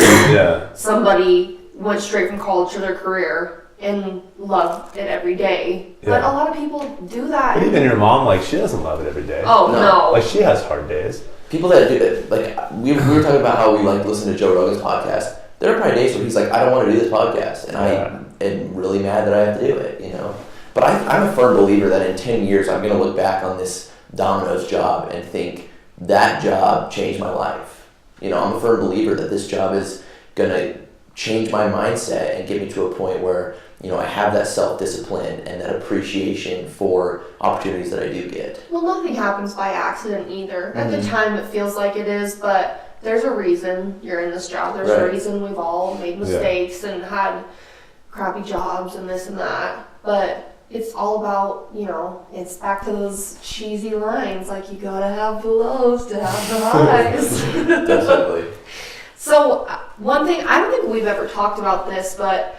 Somebody went straight from college to their career and love it every day. But a lot of people do that. But even your mom, like, she doesn't love it every day. Oh, no. Like, she has hard days. People that do it, like, we were talking about how we, like, listen to Joe Rogan's podcast. There are probably days where he's like, I don't want to do this podcast, and I am really mad that I have to do it, you know? But I'm a firm believer that in 10 years, I'm going to look back on this Domino's job and think that job changed my life. You know, I'm a firm believer that this job is going to change my mindset and get me to a point where, you know, I have that self-discipline and that appreciation for opportunities that I do get. Well, nothing happens by accident either. At the time, it feels like it is, but there's a reason you're in this job. There's a reason we've all made mistakes and had crappy jobs and this and that. But it's all about, you know, it's back to those cheesy lines, like you gotta have the lows to have the highs. Definitely. So one thing, I don't think we've ever talked about this, but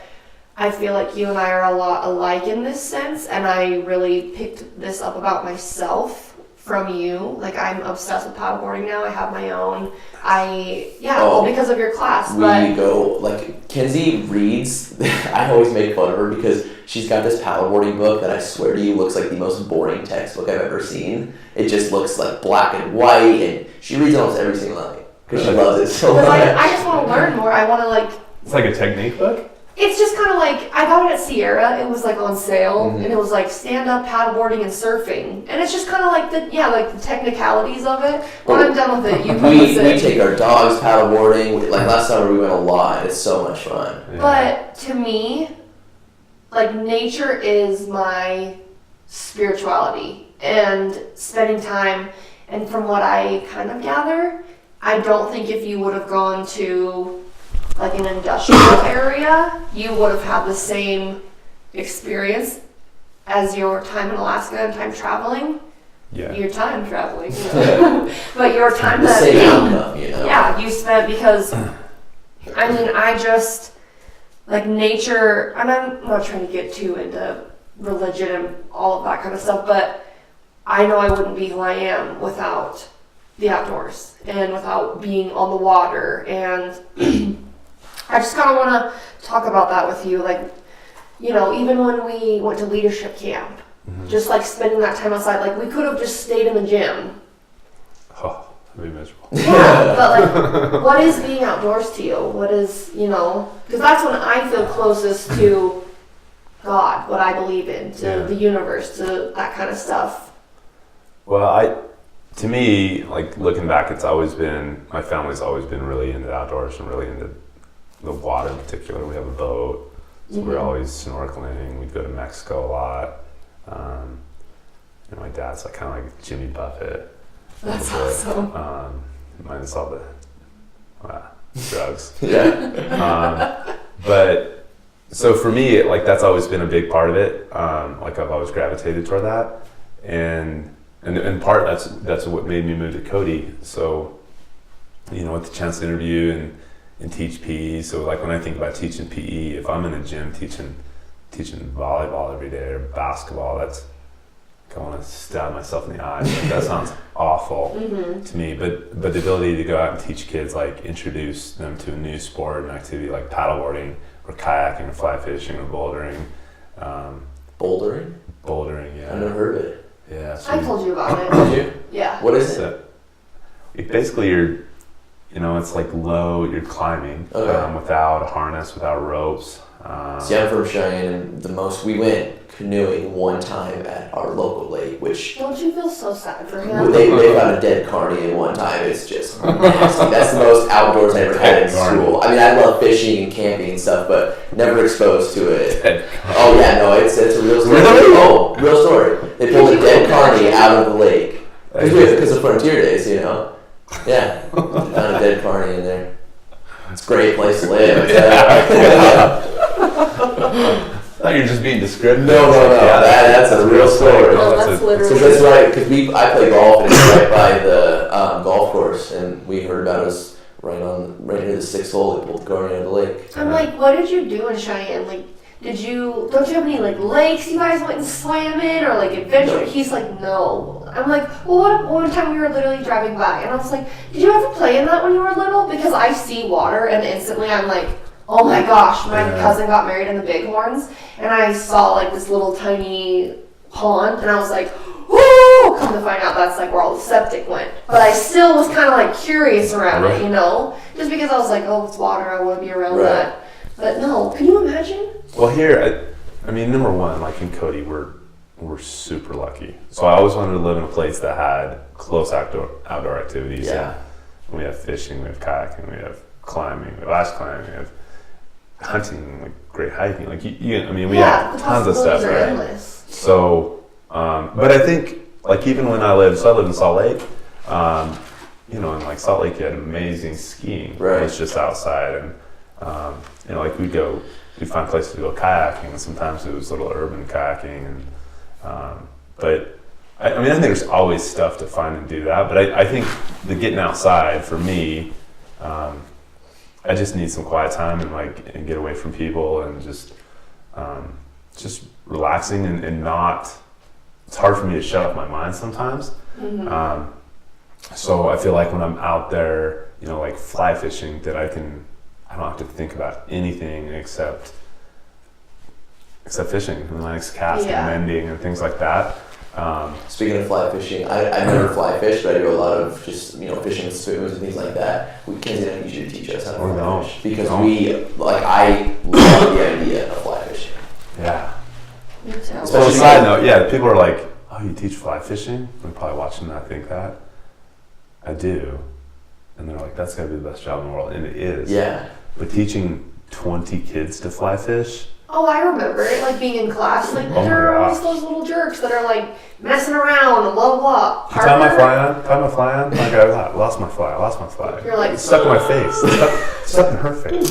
I feel like you and I are a lot alike in this sense, and I really picked this up about myself from you. Like, I'm obsessed with paddleboarding now. I have my own. Well, because of your class. We go, like, Kenzie reads, I always make fun of her because she's got this paddleboarding book that I swear to you looks like the most boring textbook I've ever seen. It just looks like black and white, and she reads almost every single night because she loves it so much. I just want to learn more. I want to, like... It's like a technique book? It's just kind of like, I got it at Sierra. It was like on sale, and it was like stand-up paddleboarding and surfing, and it's just kind of like the technicalities of it. When I'm done with it, you can use it. We take our dogs paddleboarding. Like last summer, we went a lot. And it's so much fun. Yeah. But to me, like, nature is my spirituality, and spending time. And from what I kind of gather, I don't think if you would have gone to like an industrial area, you would have had the same experience as your time in Alaska and time traveling. Yeah. Your time traveling. But your time the same outcome, you know? Yeah, you spent, because, I mean, I just, like, nature, and I'm not trying to get too into religion and all of that kind of stuff, but I know I wouldn't be who I am without the outdoors and without being on the water, and I just kind of want to talk about that with you. Like, you know, even when we went to leadership camp, just like spending that time outside, like we could have just stayed in the gym. Oh, that'd be miserable. Yeah, but like, what is being outdoors to you? What is, you know, because that's when I feel closest to God, what I believe in, to the universe, to that kind of stuff. Well, to me, like, looking back, it's always been, my family's always been really into the outdoors and really into the water in particular. We have a boat, so we're always snorkeling. We'd go to Mexico a lot. And my dad's like kind of like Jimmy Buffett. That's awesome. Minus all the drugs. But so for me, like, that's always been a big part of it. Like, I've always gravitated toward that, and in part that's what made me move to Cody. So, you know, with the chance to interview and teach PE. So like when I think about teaching PE, if I'm in a gym teaching volleyball every day or basketball, that's, I want to stab myself in the eyes. Like, that sounds awful to me. But the ability to go out and teach kids, like introduce them to a new sport and activity like paddleboarding or kayaking or fly fishing or bouldering. Bouldering? Bouldering, yeah. I've never heard of it. Yeah. So I told you about it. Did you? Yeah. What is it? Basically, you know, it's like low, you're climbing without a harness, without ropes. See, I'm from Cheyenne, and we went canoeing one time at our local lake, which... Don't you feel so sad for him? They found a dead carny in one time. It's just nasty. That's the most outdoors I ever had in school. I mean, I love fishing and camping and stuff, but never exposed to it. Oh, yeah, no, it's a real story. Oh, real story. They pulled a dead carny out of the lake. Because of Frontier Days, you know? Yeah, found a dead carny in there. It's a great place to live. I thought you were just being descriptive. No. That's a real story. No, that's literally. So that's right, because I play golf, and it's right by the golf course, and we heard about us right near the sixth hole. They pulled the carny out of the lake. I'm like, what did you do in Cheyenne? Like, don't you have any like lakes you guys went and swam in, or like adventure? No. He's like, no. I'm like, well, one time we were literally driving by, and I was like, did you ever play in that when you were little? Because I see water, and instantly I'm like, Oh my gosh, my cousin got married in the Bighorns, and I saw like this little tiny pond, and I was like, whoo! Come to find out that's like where all the septic went. But I still was kind of like curious around it, you know? Just because I was like, oh, it's water, I want to be around that. But no, can you imagine? Well, here, I mean, number one, like in Cody, we're super lucky. So I always wanted to live in a place that had close outdoor activities. Yeah. We have fishing, we have kayaking, we have climbing, we have ice climbing, we have hunting, like great hiking. Like I mean, we have tons of stuff, right? Endless. So, but I think like even when I lived in Salt Lake, you know, in like Salt Lake, you had amazing skiing. Right. It's just outside, and you know, like we'd find places to go kayaking, and sometimes it was little urban kayaking, and but I mean, I think there's always stuff to find and do that. But I think the getting outside for me, I just need some quiet time and get away from people and just relaxing and not. It's hard for me to shut off my mind sometimes. Mm-hmm. So I feel like when I'm out there, you know, like fly fishing, that I don't have to think about anything except fishing and like casting and mending and things like that. Speaking of fly fishing, I never fly fish, but I do a lot of just, you know, fishing with spoons and things like that. Kenzie and I need you to teach us how to fly fish, because I love the idea of fly fishing. Yeah. So a side note, people are like, oh, you teach fly fishing? They're probably watching that, think that. I do. And they're like, that's gotta be the best job in the world. And it is. Yeah. But teaching 20 kids to fly fish. Oh, I remember it, like being in class, like there are always those little jerks that are like messing around and blah, blah, blah. Tie my fly on. Like I lost my fly. You're like, it's stuck in my face. It's stuck in her face.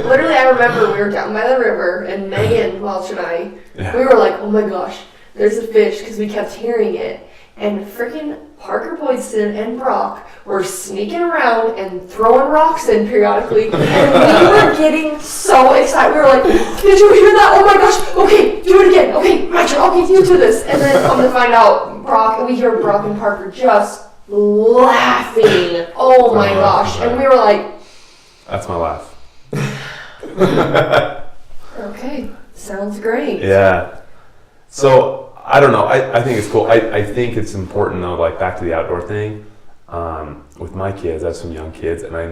Literally, I remember we were down by the river, and Megan Welch and I, we were like, oh my gosh, there's a fish, because we kept hearing it. And freaking Parker Boydston and Brock were sneaking around and throwing rocks in periodically. And we were getting so excited. We were like, did you hear that? Oh my gosh. Okay, do it again. Okay, my turn. I'll get you to this. And then come to find out, we hear Brock and Parker just laughing. Oh my gosh. And we were like, that's my laugh. Okay, sounds great. Yeah. So, I don't know. I think it's cool. I think it's important though, like back to the outdoor thing. With my kids, I have some young kids, and I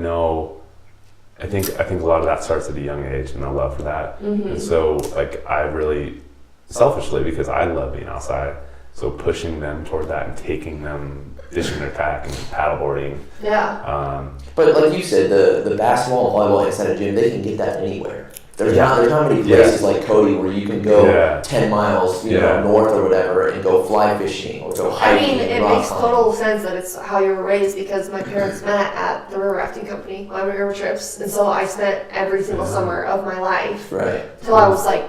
think a lot of that starts at a young age, and a love for that. Mm-hmm. And so, like, I really, selfishly, because I love being outside, so pushing them toward that and taking them fishing their kayak and paddleboarding. Yeah. But like you said, the basketball and volleyball inside a gym, they can get that anywhere. There's not many places like Cody where you can go 10 miles, you know, north or whatever, and go fly fishing or go hiking. I mean, it makes total sense that it's how you were raised, because my parents met at the river rafting company on river trips, and so I spent every single summer of my life till I was like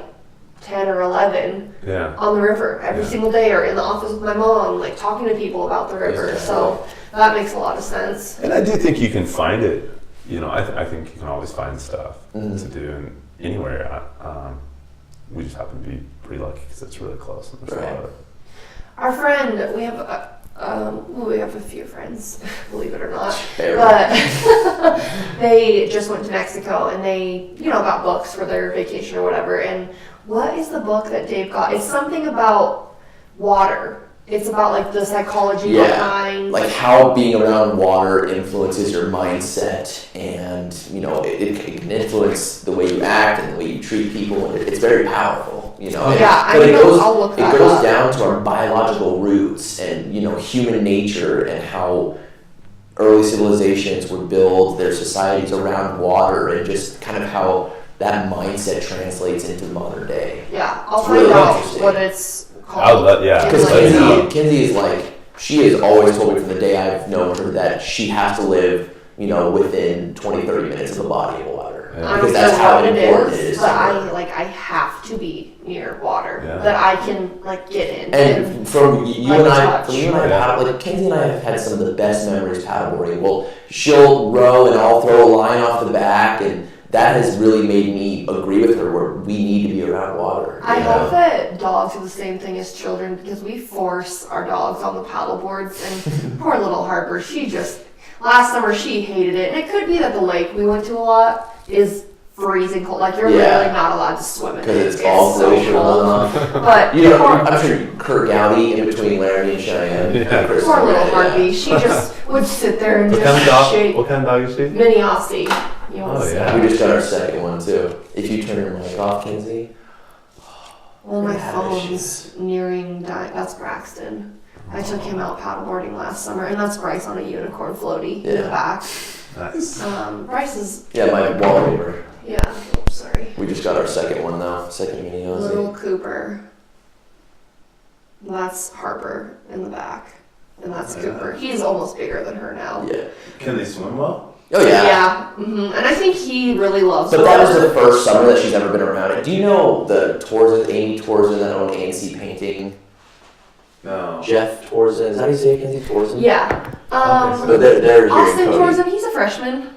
10 or 11 on the river every single day, or in the office with my mom, like talking to people about the river. So that makes a lot of sense. And I do think you can find it. You know, I think you can always find stuff to do and anywhere. We just happen to be pretty lucky because it's really close. And there's a lot of it. Our friend, we have a few friends, believe it or not, but they just went to Mexico, and they, you know, got books for their vacation or whatever. And what is the book that Dave got? It's something about water. It's about like the psychology behind, like how being around water influences your mindset, and you know it can influence the way you act and the way you treat people, and it's very powerful, you know. It goes down to our biological roots and, you know, human nature, and how early civilizations would build their societies around water, and just kind of how that mindset translates into modern day. Yeah, I'll find out what it's. Because Kenzie is like, she has always told me from the day I've known her that she has to live, you know, within 20-30 minutes of a body of water. Because that's how important it is. But I have to be near water that I can like get in. And from you and I, like Kenzie and I have had some of the best memories paddleboarding. Well, she'll row and I'll throw a line off the back, and that has really made me agree with her where we need to be around water. I hope that dogs do the same thing as children, because we force our dogs on the paddle boards, and poor little Harper, last summer she hated it. And it could be that the lake we went to a lot is freezing cold. Like you're Yeah. literally not allowed to swim in it. Because it's all so glacier cold. on. But You know, I'm sure Kurt Gowdy in between Laramie and Cheyenne. Yeah. poor little Harvey, she just would sit there and just shake. What kind of dog is she? Mini Aussie. You want to Oh, say? yeah. We just got our second one too. If you turn your mic off, Kenzie. Well, my Yeah, phone's she's- nearing dying. That's Braxton. I took him out paddleboarding last summer, and that's Bryce on a unicorn floaty in the Yeah. back. Nice. Bryce is, Yeah, my wallpaper. yeah, oops, sorry. We just got our second one though. Second mini Little Aussie. Cooper. That's Harper in the back, and that's Yeah. Cooper. He's almost bigger than her now. Yeah. Can they swim well? Oh yeah. Yeah. And I think he really loves But that was water. the first summer that she's ever been around it. Do you know the Torzen, Amy Torzen that owned ANC Painting? No. Jeff Torzen. Is that how you say it, Kenzie? Torzen? Yeah. But they're here in Austin Cody. Torzen, he's a freshman.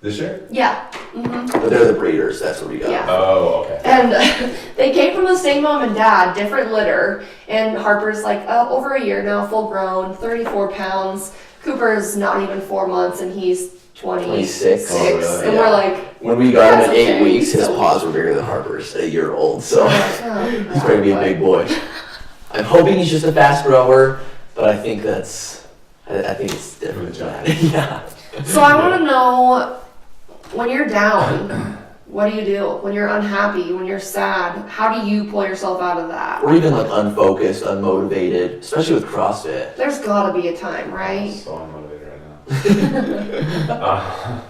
This year? Yeah. But they're the breeders. That's what we got. Yeah. Oh, okay. And they came from the same mom and dad, different litter. And Harper's like over a year now, full grown, 34 pounds. Cooper's not even 4 months, and he's 26. 26. Oh, really? And Yeah. we're like, When we got him That's at 8 okay. weeks, his paws were bigger than Harper's at a year old. So he's oh, going to be a big boy. I'm hoping he's just a fast grower, but I think I think it's different. Yeah. So I want to know, when you're down, what do? When you're unhappy, when you're sad, how do you pull yourself out of that? Or even like unfocused, unmotivated, especially with CrossFit. There's got to be a time, I'm right? so unmotivated right now.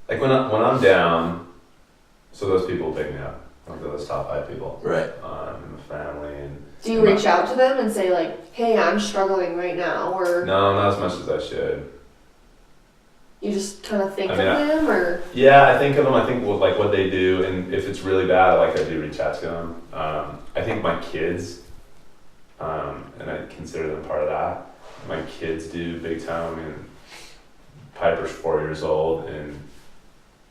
Like when I'm down, so those people pick me up. Like those top 5 people. Right. In the family and. Do you reach out to them and say like, hey, I'm struggling right now, or No, not as much as I should. you just kind of think I of mean, them, or? Yeah, I think of them. I think what they do, and if it's really bad, I do reach out to them. I think my kids, and I consider them part of that. My kids do big time. I mean, Piper's 4 years old, and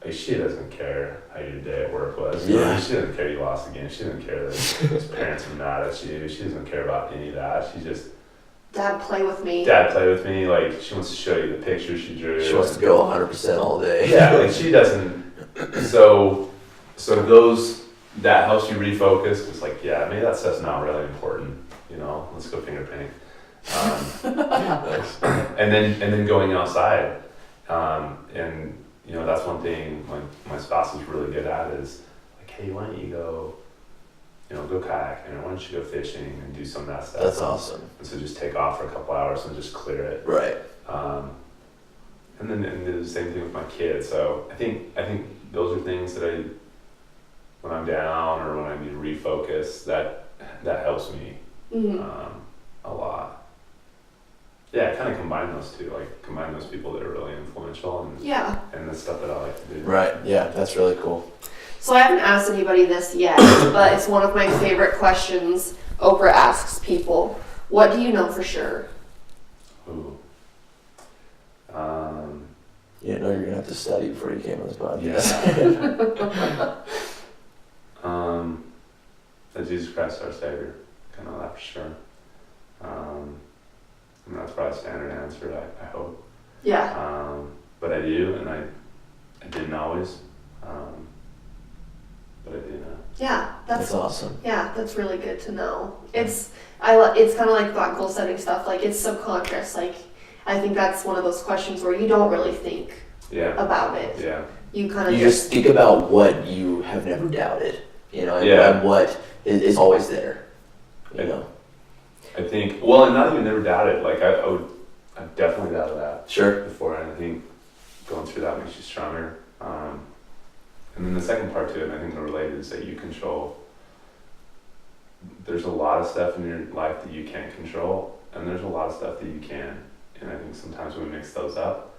like, she doesn't care how your day at work was. You know, Yeah. she doesn't care you lost the game. She doesn't care that his parents are mad at you. She doesn't care about any of that. She just, Dad, play with me. Dad, play with me. Like, she wants to show you the pictures she drew. She wants to go 100% all day. Yeah, like she doesn't. So those, that helps you refocus. It's like, yeah, maybe that stuff's not really important. You know, let's go finger painting. And then going outside, and you know, that's one thing my spouse is really good at is like, hey, why don't you go kayaking, or why don't you go fishing and do some of that stuff. That's awesome. And so just take off for a couple hours and just clear it. Right. And then do the same thing with my kids. So I think those are things that when I'm down or when I need to refocus, that helps me a lot. Yeah, kind of combine those two, like combine those people that are really influential and the stuff that I like to do. Right. Yeah, that's really cool. So I haven't asked anybody this yet, but it's one of my favorite questions Oprah asks people. What do you know for sure? Ooh. You know you're gonna have to study before you came on this podcast. That Jesus Christ is our Savior. I know that for sure. And that's probably a standard answer, I hope. Yeah. But I do, and I didn't always. But I do now. Yeah, That's awesome. Yeah, that's really good to know. It's kind of like that goal setting stuff. Like it's subconscious. Like I think that's one of those questions where you don't really think about it. Yeah. You kind of You just think about what you have never doubted, you know, and what is always there, you know. I think, well, and not even never doubted. Like I definitely doubted that. Sure. Before, and I think going through that makes you stronger. And then the second part to it, and I think they're related, is that you control. There's a lot of stuff in your life that you can't control, and there's a lot of stuff that you can. And I think sometimes we mix those up,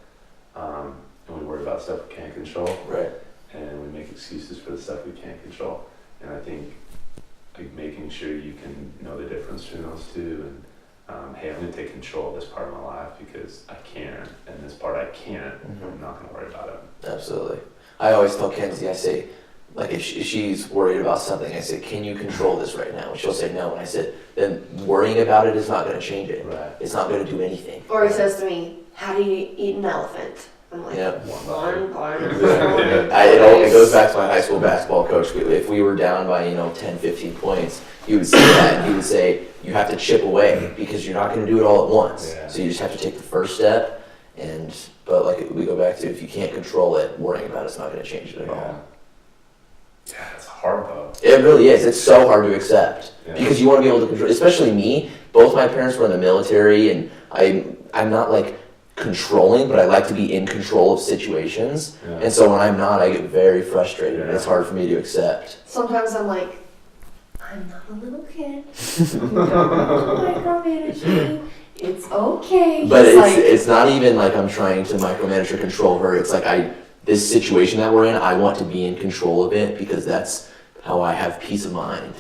and we worry about stuff we can't control. Right. And we make excuses for the stuff we can't control. And I think like making sure you can know the difference between those two, and hey, I'm going to take control of this part of my life because I can, and this part I can't. I'm not going to worry about it. Absolutely. I always tell Kenzie, I say, like if she's worried about something, I say, can you control this right now? And she'll say no. And I said, then worrying about it is not going to change it. Right. It's not going to do anything. Or he says to me, how do you eat an elephant? I'm like, Yep. one. It goes back to my high school basketball coach. If we were down by 10, 15 points, he would say that, and he would say you have to chip away because you're not going to do it all at once. Yeah. So you just have to take the first step. But like we go back to, if you can't control it, worrying about it's not going to change it at all. Yeah, it's hard though. It really is. It's so hard to accept because you want to be able to control. Especially me. Both my parents were in the military, and I'm not like controlling, but I like to be in control of situations. Yeah. And so when I'm not, I get very frustrated, and it's hard for me to accept. Sometimes I'm like, I'm not a little kid. You don't have to micromanage me. It's okay. But it's not even like I'm trying to micromanage or control her. It's like this situation that we're in, I want to be in control of it because that's how I have peace of mind,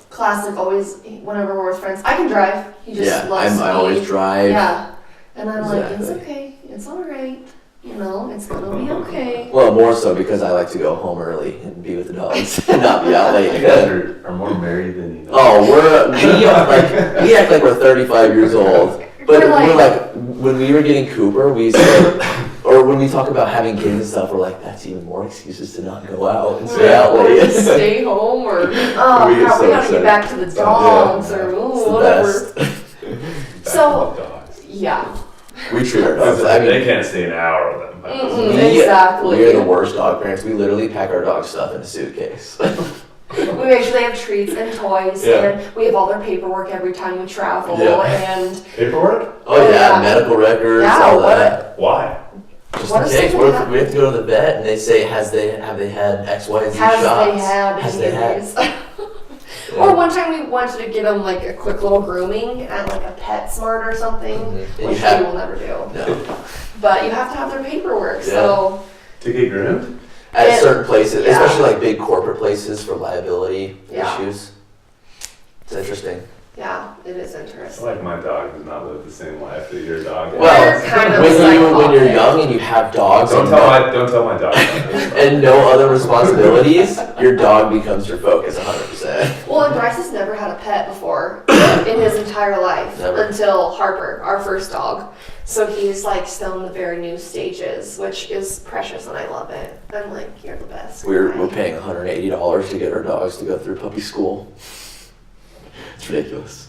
Classic, always, whenever we're with friends. I can drive. He just loves me. I always drive. Yeah. And I'm like, it's Exactly. okay. It's all right. It's going to be okay. Well, more so because I like to go home early and be with the dogs and not be out late. You guys are more married than you know. Oh, we act like we're 35 years old. But We're we're like, when we were getting Cooper, we said, or when we talk about having kids and stuff, we're like, that's even more excuses to not go out and stay out Or late. just stay home, or We we get so gotta get excited. back to the dogs, or It's the whatever. best. So, Dogs. yeah. We treat our dogs. I They mean, can't stay an hour with them. Exactly. We are the worst dog parents. We literally pack our dog stuff in a suitcase. We make sure they have treats and toys, and we have all their paperwork every time we travel, and Paperwork? Oh yeah, yeah. medical records, Yeah, all what- that. Why? Just What in if case. something What if we have to go to the vet and they say, have they had X, Y, and Z has shots? they had Has any they of had? these? Or one time we wanted to get them like a quick little grooming at like a PetSmart or something, Mhm. And which you have- we will never do. No. But you have to have their paperwork, so To get groomed? At certain places, Yeah. especially like big corporate places for liability Yeah. issues. It's interesting. yeah, it is I interesting. feel like my dog does not live the same life that your dog does. Well, They're kind of when you're psychotic. young and you have dogs Don't tell my dog. and no other responsibilities, your dog becomes your focus 100%. Well, and Bryce has never had a pet before in his entire life Never. until Harper, our first dog. So he's like still in the very new stages, which is precious, and I love it. I'm like, you're the best. We're guy. paying $180 to get our dogs to go through puppy school. It's ridiculous.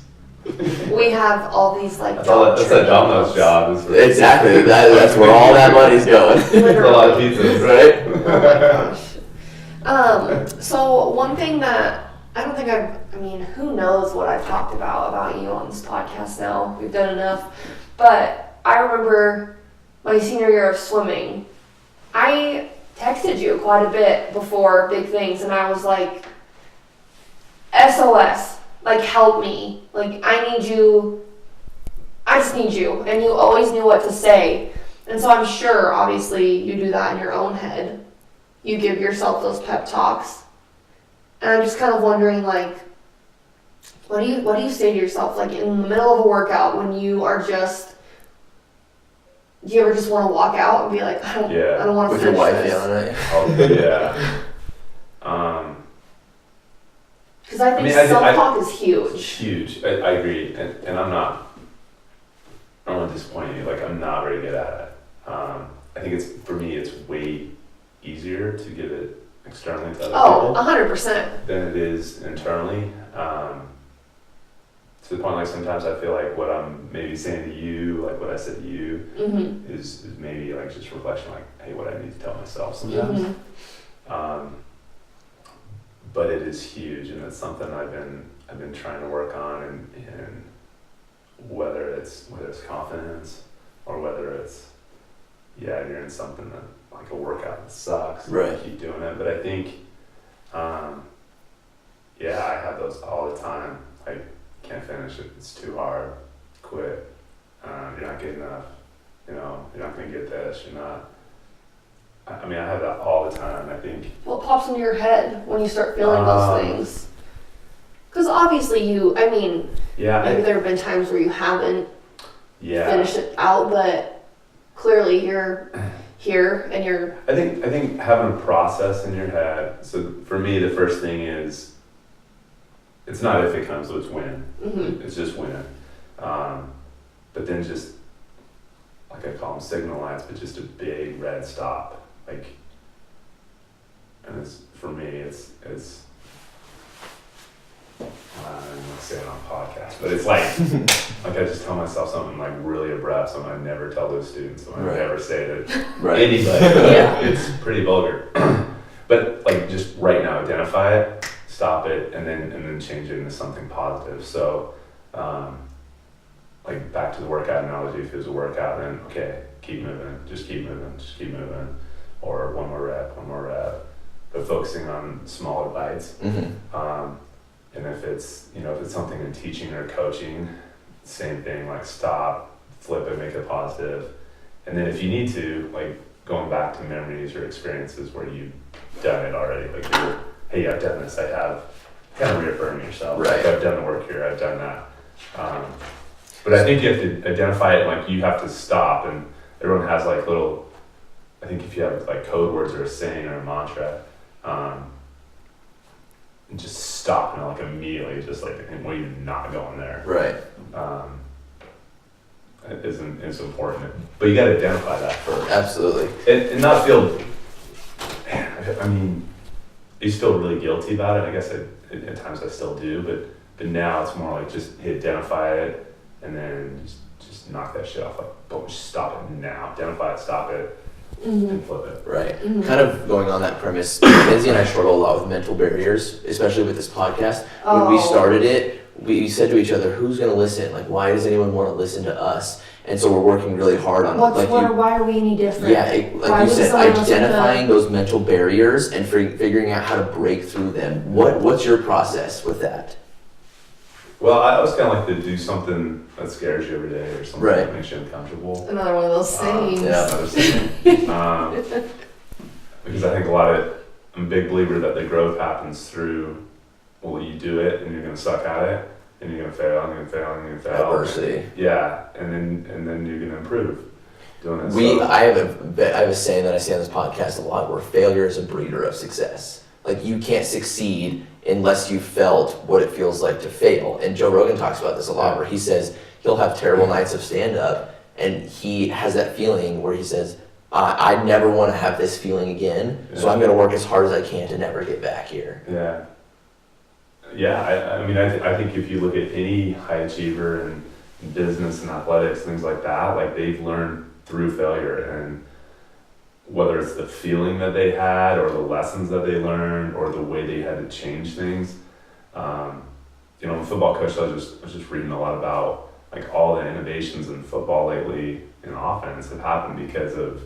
We have all these like That's dog a training Domino's books. job. Is for Exactly. That's where all that money's going. a lot of pizzas. Right? Oh my gosh. So one thing that I don't think I mean, who knows what I've talked about you on this podcast now. We've done enough. But I remember my senior year of swimming, I texted you quite a bit before big things, and I was like, SOS, like help me. Like I need you, I just need you. And you always knew what to say. And so I'm sure, obviously, you do that in your own head. You give yourself those pep talks. And I'm just kind of wondering, like, what do you say to yourself, like, in the middle of a workout when you are just, do you ever just want to walk out and be like, I don't want to With your finish wife this? yelling at you. Oh, yeah. Because I think I mean, self-talk is It's huge. huge. I agree. And I don't want to disappoint you. Like, I'm not very good at it. I think for me, it's way easier to give it externally to other people 100%. than it is internally. To the point, like, sometimes I feel like what I'm maybe saying to you, like what I said to you, Mm-hmm. is maybe like just reflection, like, hey, what I need to tell myself sometimes. Mm-hmm. But it is huge, and it's something I've been trying to work on, and whether it's confidence or whether it's you're in something that like a workout that sucks, Right. and keep doing it. But I think I have those all the time. Like, can't finish it, it's too hard, quit, you're not good enough, you're not gonna get this, you're not. I mean, I have that all the time. I think. What pops into your head when you start feeling those things? Because obviously maybe there have been times where you haven't finished it out, but clearly you're here and you're... I think having a process in your head, so for me, the first thing is, it's not if it comes, so it's when. Mm-hmm. It's just when. But then just like I call them signal lights, but just a big red stop. Like, and it's, for me, it's I don't want to say it on a podcast, but it's like, like I just tell myself something like really abrupt, something I never tell those students, something I never say to anybody. It's pretty vulgar. But like just right now, identify it, stop it, and then change it into something positive. So, like back to the workout analogy, if it was a workout, then okay, keep moving, just keep moving, or one more rep, but focusing on smaller bites. And if it's, if it's something in teaching or coaching, same thing, like stop, flip it, make it positive. And then if you need to, like going back to memories or experiences where you've done it already, like hey, I've done this, I have, kind of reaffirm yourself. Right. Like, I've done the work here, I've done that. But I think you have to identify it, like you have to stop, and everyone has like little, I think if you have like code words or a saying or a mantra, and just stop and like immediately just like, well, you're not going there. Right. Is important, but you got to identify that first. Absolutely. And not feel, I mean, I used to feel really guilty about it. I guess at times I still do, but now it's more like just identify it and then just knock that shit off. Like, boom, just stop it now. Identify it, stop it, and flip it. Right. Kind of going on that premise, Lindsay and I struggle a lot with mental barriers, especially with this podcast. When we started it, we said to each other, who's going to listen? Like, why does anyone want to listen to us? And so we're working really hard on why are we any different? Yeah, like you said, identifying those mental barriers and figuring out how to break through them. What's your process with that? Well, I always kind of like to do something that scares you every day or something that makes you uncomfortable. Another one of those sayings. Another saying. Because I think I'm a big believer that the growth happens through, well, you do it and you're going to suck at it and you're going to fail and you're going to fail and you're going to fail. Adversity. Yeah, and then you're going to improve doing it. I have a saying that I say on this podcast a lot where failure is a breeder of success. Like, you can't succeed unless you felt what it feels like to fail. And Joe Rogan talks about this a lot, where he says he'll have terrible nights of stand-up, and he has that feeling where he says, I never want to have this feeling again, so I'm going to work as hard as I can to never get back here. Yeah. Yeah, I mean, I think if you look at any high achiever in business and athletics, things like that, like they've learned through failure, and whether it's the feeling that they had or the lessons that they learned or the way they had to change things. I'm a football coach, so I was just reading a lot about like all the innovations in football lately in offense have happened because of,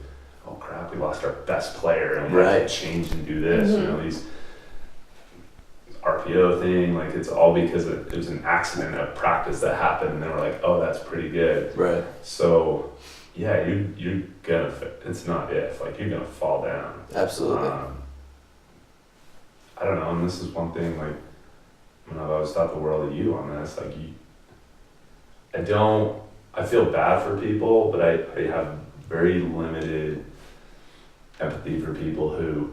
oh crap, we lost our best player and we had to change and do this. These RPO thing, like it's all because it was an accident at practice that happened, and they were like, oh, that's pretty good. Right. So yeah, you're gonna, it's not if, like you're gonna fall down. Absolutely. I don't know, and this is one thing, like, I've always thought the world of you on this, like I feel bad for people, but I have very limited empathy for people who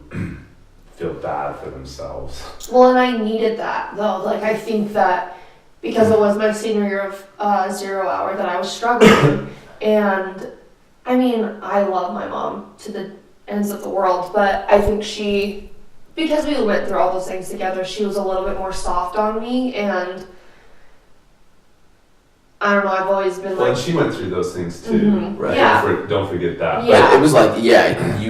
feel bad for themselves. Well, and I needed that though. Like, I think that because it was my senior year of 0 hour that I was struggling. And I mean, I love my mom to the ends of the world, but I think because we went through all those things together, she was a little bit more soft on me, and I don't know, I've always been and she went through those things too, right? Yeah. Don't forget that. Yeah. But it was like, you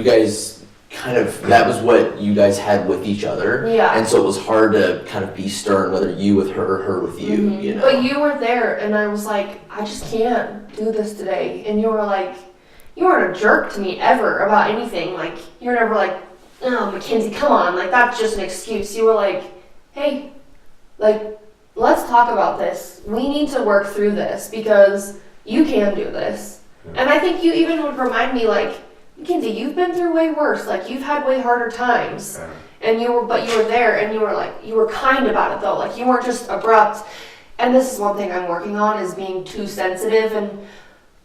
guys that was what you guys had with each other. Yeah. And so it was hard to kind of be stern, whether you with her or her with you, you know. But you were there, and I was like, I just can't do this today. And you were like, you weren't a jerk to me ever about anything. Like, you were never like, oh, Mackenzie, come on. Like, that's just an excuse. You were like, hey, like, let's talk about this. We need to work through this because you can do this. Yeah. And I think you even would remind me, like, Mackenzie, you've been through way worse. Like, you've had way harder times. Yeah. And you were there, and you were like, you were kind about it though. Like, you weren't just abrupt. And this is one thing I'm working on, is being too sensitive. And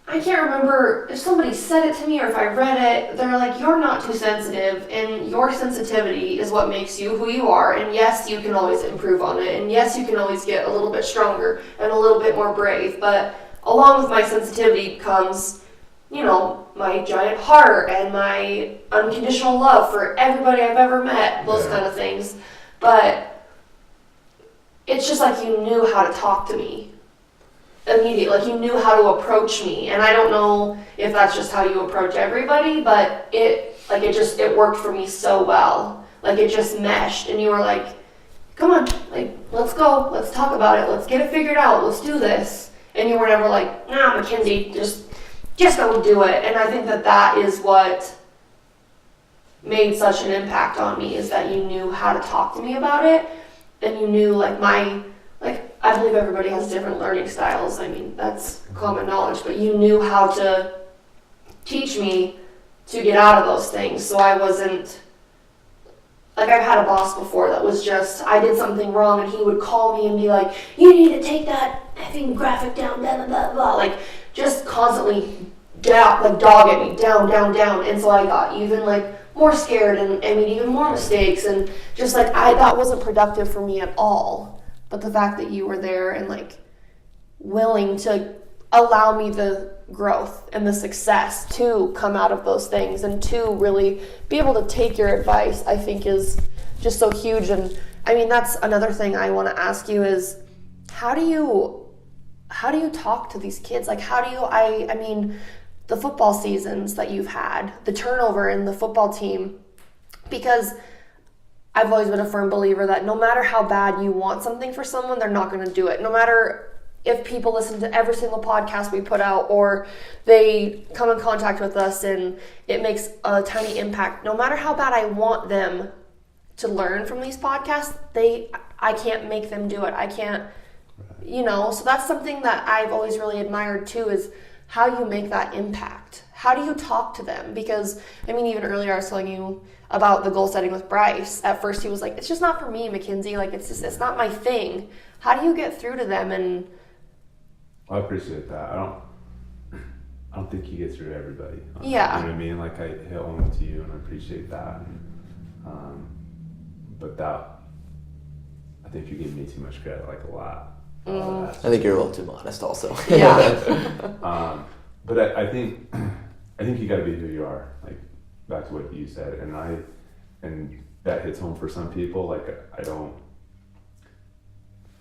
I can't remember if somebody said it to me or if I read it. They're like, you're not too sensitive, and your sensitivity is what makes you who you are. And yes, you can always improve on it. And yes, you can always get a little bit stronger and a little bit more brave. But along with my sensitivity comes you know, my giant heart and my unconditional love for everybody I've ever met, those kind of things. But it's just like you knew how to talk to me immediately. Like you knew how to approach me. And I don't know if that's just how you approach everybody, but it worked for me so well. Like it just meshed, and you were like, come on, like, let's go, let's talk about it, let's get it figured out, let's do this. And you were never like, nah, Mackenzie, just don't do it. And I think that is what made such an impact on me, is that you knew how to talk to me about it, and you knew like I believe everybody has different learning styles. I mean, that's common knowledge, but you knew how to teach me to get out of those things. So I wasn't, like, I've had a boss before that was just, I did something wrong and he would call me and be like, you need to take that effing graphic down, blah, blah, blah, blah. Like, just constantly dog at me, down. And so I got even, like, more scared and made even more mistakes. And just, like, that wasn't productive for me at all. But the fact that you were there and, like, willing to allow me the growth and the success to come out of those things and to really be able to take your advice, I think is just so huge. And I mean, that's another thing I want to ask you is, how do you talk to these kids? Like, how do you, I mean, the football seasons that you've had, the turnover in the football team, because I've always been a firm believer that no matter how bad you want something for someone, they're not going to do it. No matter if people listen to every single podcast we put out, or they come in contact with us and it makes a tiny impact, no matter how bad I want them to learn from these podcasts, I can't make them do it. I can't, you know, so that's something that I've always really admired too, is how you make that impact. How do you talk to them? Because, I mean, even earlier I was telling you about the goal setting with Bryce. At first he was like, it's just not for me, Mackenzie. Like, it's not my thing. How do you get through to them? And I appreciate that. I don't think you get through to everybody. Yeah. You know what I mean? Like, I owe it to you, and I appreciate that. But that, I think you give me too much credit, like a lot. I think you're a little too modest also. Yeah. But I think you got to be who you are. Like, back to what you said, and that hits home for some people. Like, I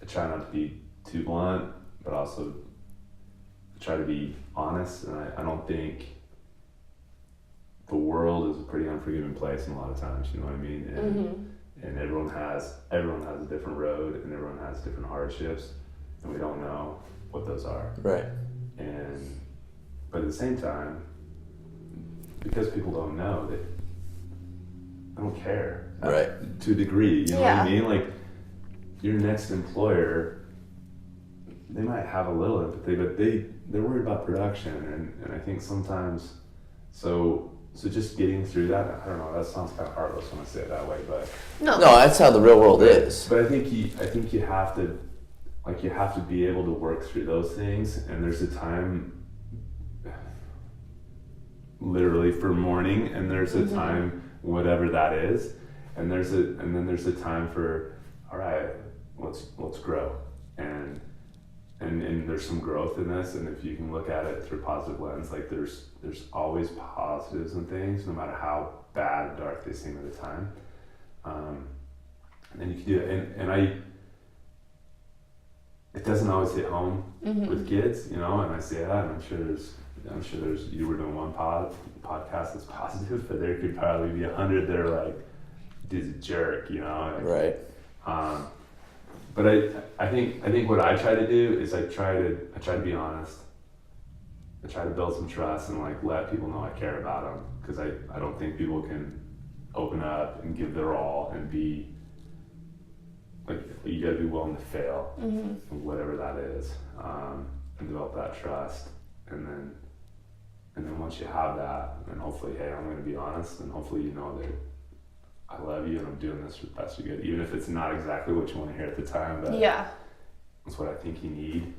try not to be too blunt, but also try to be honest. And I don't think the world is a pretty unforgiving place in a lot of times. You know what I mean? And everyone has a different road, and everyone has different hardships, and we don't know what those are. Right. But at the same time, because people don't know, they don't care. Right. To a degree, you know what I mean? Like, your next employer, they might have a little empathy, but they're worried about production, and I think sometimes, so just getting through that, I don't know, that sounds kind of heartless when I say it that way, but no, that's how the real world is. But I think you have to be able to work through those things, and there's a time, literally, for mourning, and there's a time, whatever that is, and then there's a time for, all right, let's grow, and there's some growth in this, and if you can look at it through a positive lens, like there's always positives and things, no matter how bad and dark they seem at the time, and then you can do it, and it doesn't always hit home with kids, you know, and I say that, and I'm sure there's you were doing one podcast that's positive, but there could probably be 100 that are like, dude's a jerk, you know, right. But I think what I try to do is I try to be honest. I try to build some trust and, like, let people know I care about them, because I don't think people can open up and give their all and be like, you got to be willing to fail, whatever that is, and develop that trust, and then once you have that, then hopefully, hey, I'm going to be honest, and hopefully you know that I love you and I'm doing this for the best of your good, even if it's not exactly what you want to hear at the time, but that's what I think you need.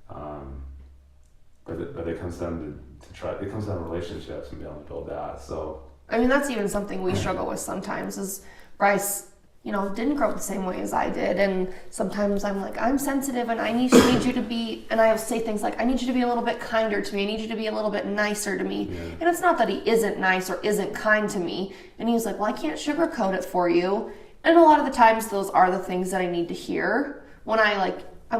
But it comes down it comes down to relationships and being able to build that. So I mean, that's even something we struggle with sometimes, is Bryce didn't grow up the same way as I did. And sometimes I'm like, I'm sensitive and I need you to be, and I say things like, I need you to be a little bit kinder to me. I need you to be a little bit nicer to me. Yeah. And it's not that he isn't nice or isn't kind to me. And he's like, well, I can't sugarcoat it for you. And a lot of the times those are the things that I need to hear when I'm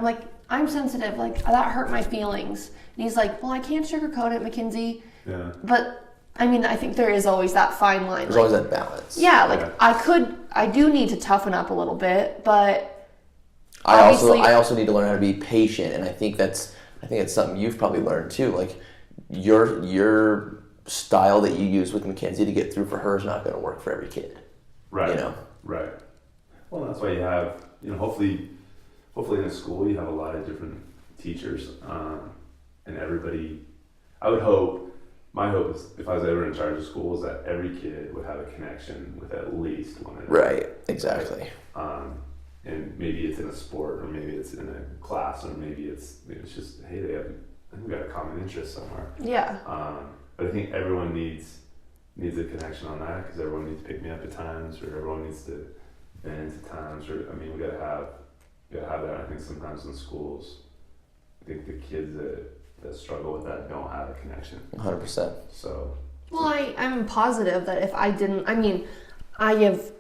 like, I'm sensitive, like that hurt my feelings. And he's like, well, I can't sugarcoat it, Mackenzie. Yeah. But I mean, I think there is always that fine line. There's always that balance. Yeah, I do need to toughen up a little bit, but I also need to learn how to be patient, and I think that's something you've probably learned too. Like your style that you use with Mackenzie to get through for her is not going to work for every kid. Right. Right. Well, that's why you have, hopefully in a school you have a lot of different teachers, and everybody. My hope is, if I was ever in charge of school, is that every kid would have a connection with at least one another. Right, exactly. And maybe it's in a sport, or maybe it's in a class, or maybe it's just, hey, I think we got a common interest somewhere. Yeah. But I think everyone needs a connection on that, because everyone needs to pick me up at times, or everyone needs to vent at times, or we gotta have that. I think sometimes in schools, I think the kids that struggle with that don't have a connection. 100%. So. Well, I'm positive that if I didn't, I give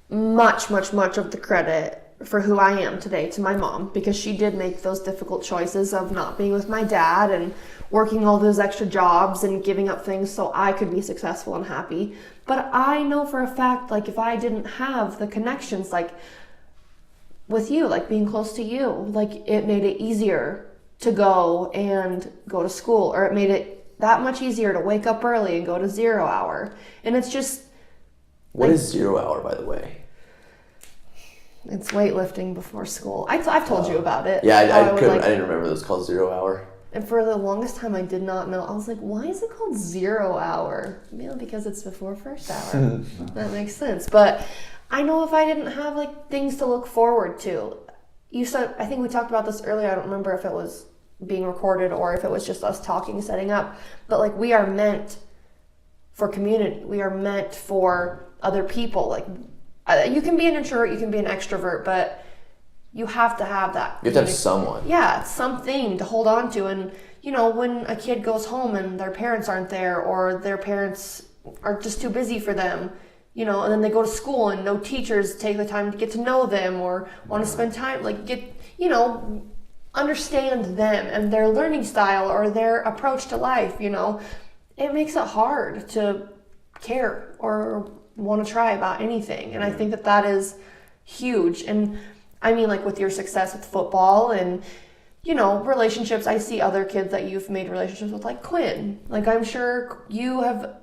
much of the credit for who I am today to my mom, because she did make those difficult choices of not being with my dad and working all those extra jobs and giving up things so I could be successful and happy. But I know for a fact, like, if I didn't have the connections, like with you, like being close to you, like it made it easier to go to school, or it made it that much easier to wake up early and go to 0 hour. And it's just... What is 0 hour, by the way? It's weightlifting before school. I've told you about it. Yeah, I didn't remember it was called 0 hour. And for the longest time, I did not know. I was like, why is it called 0 hour? Maybe because it's before first hour. That makes sense. But I know if I didn't have like things to look forward to, I think we talked about this earlier. I don't remember if it was being recorded or if it was just us talking, setting up. But like, we are meant for community. We are meant for other people. Like, you can be an introvert, you can be an extrovert, but you have to have that. You have to have someone. Yeah, something to hold on to. And, when a kid goes home and their parents aren't there, or their parents are just too busy for them, and then they go to school and no teachers take the time to get to know them or want to spend time, like understand them and their learning style or their approach to life, it makes it hard to care or want to try about anything. And I think that is huge. And like with your success with football and, relationships, I see other kids that you've made relationships with, like Quinn. Like, I'm sure you have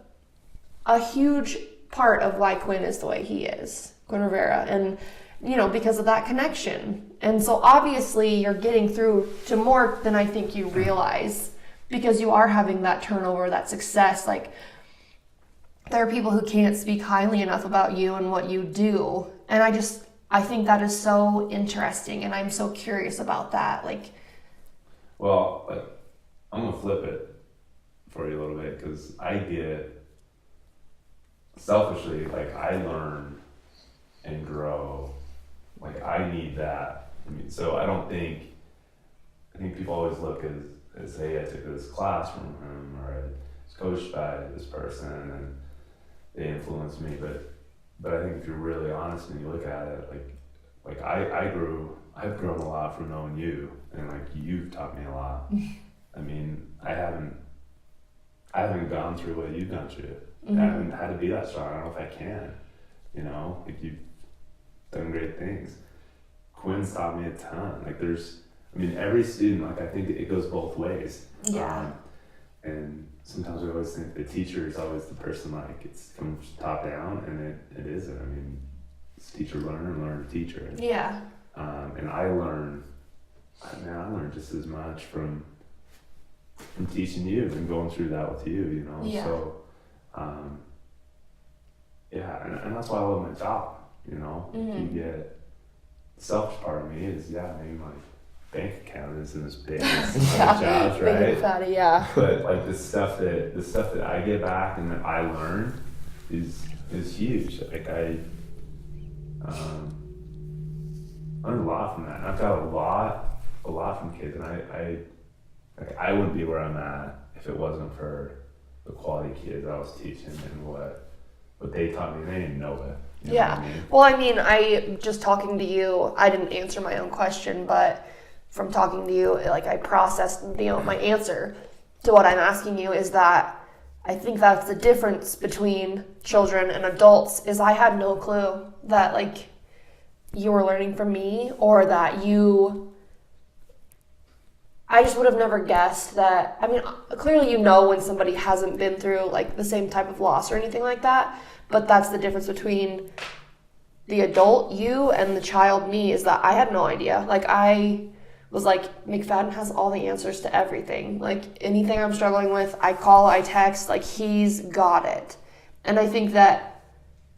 a huge part of why Quinn is the way he is, Quinn Rivera. And, because of that connection. And so obviously you're getting through to more than I think you realize, because you are having that turnover, that success. Like, there are people who can't speak highly enough about you and what you do. And I think that is so interesting, and I'm so curious about that. Like, well, I'm gonna flip it for you a little bit, because I get selfishly, like, I learn and grow. Like, I need that. So I think people always look as hey, I took this class from him, or I was coached by this person and they influenced me. But I think if you're really honest and you look at it, like I've grown a lot from knowing you, and like you've taught me a lot. I haven't gone through what you've gone through. Mm-hmm. I haven't had to be that strong. I don't know if I can. Like, you've done great things. Quinn's taught me a ton. Like, every student, like, I think it goes both ways. Yeah. And sometimes we always think the teacher is always the person, like, it's from top down, and it isn't. It's teacher learner and learner teacher. Yeah. And I learned just as much from teaching you and going through that with you, Yeah. So, and that's why I love my job, Mm-hmm. You get, the selfish part of me is, maybe my bank account isn't as big as other jobs, right? Big and fatty, yeah. But like the stuff that I get back and that I learn is huge. Like, I learned a lot from that. I've got a lot from kids, and I wouldn't be where I'm at if it wasn't for the quality kids I was teaching and what they taught me. They didn't know it. You know what I mean? Well, I mean, I just talking to you, I didn't answer my own question, but from talking to you, like I processed, my answer to what I'm asking you is that I think that's the difference between children and adults is I had no clue that like you were learning from me or that I just would have never guessed that. I mean, clearly when somebody hasn't been through like the same type of loss or anything like that, but that's the difference between the adult you and the child me is that I had no idea. Like I was like, McFadden has all the answers to everything. Like anything I'm struggling with, I call, I text, like he's got it. And I think that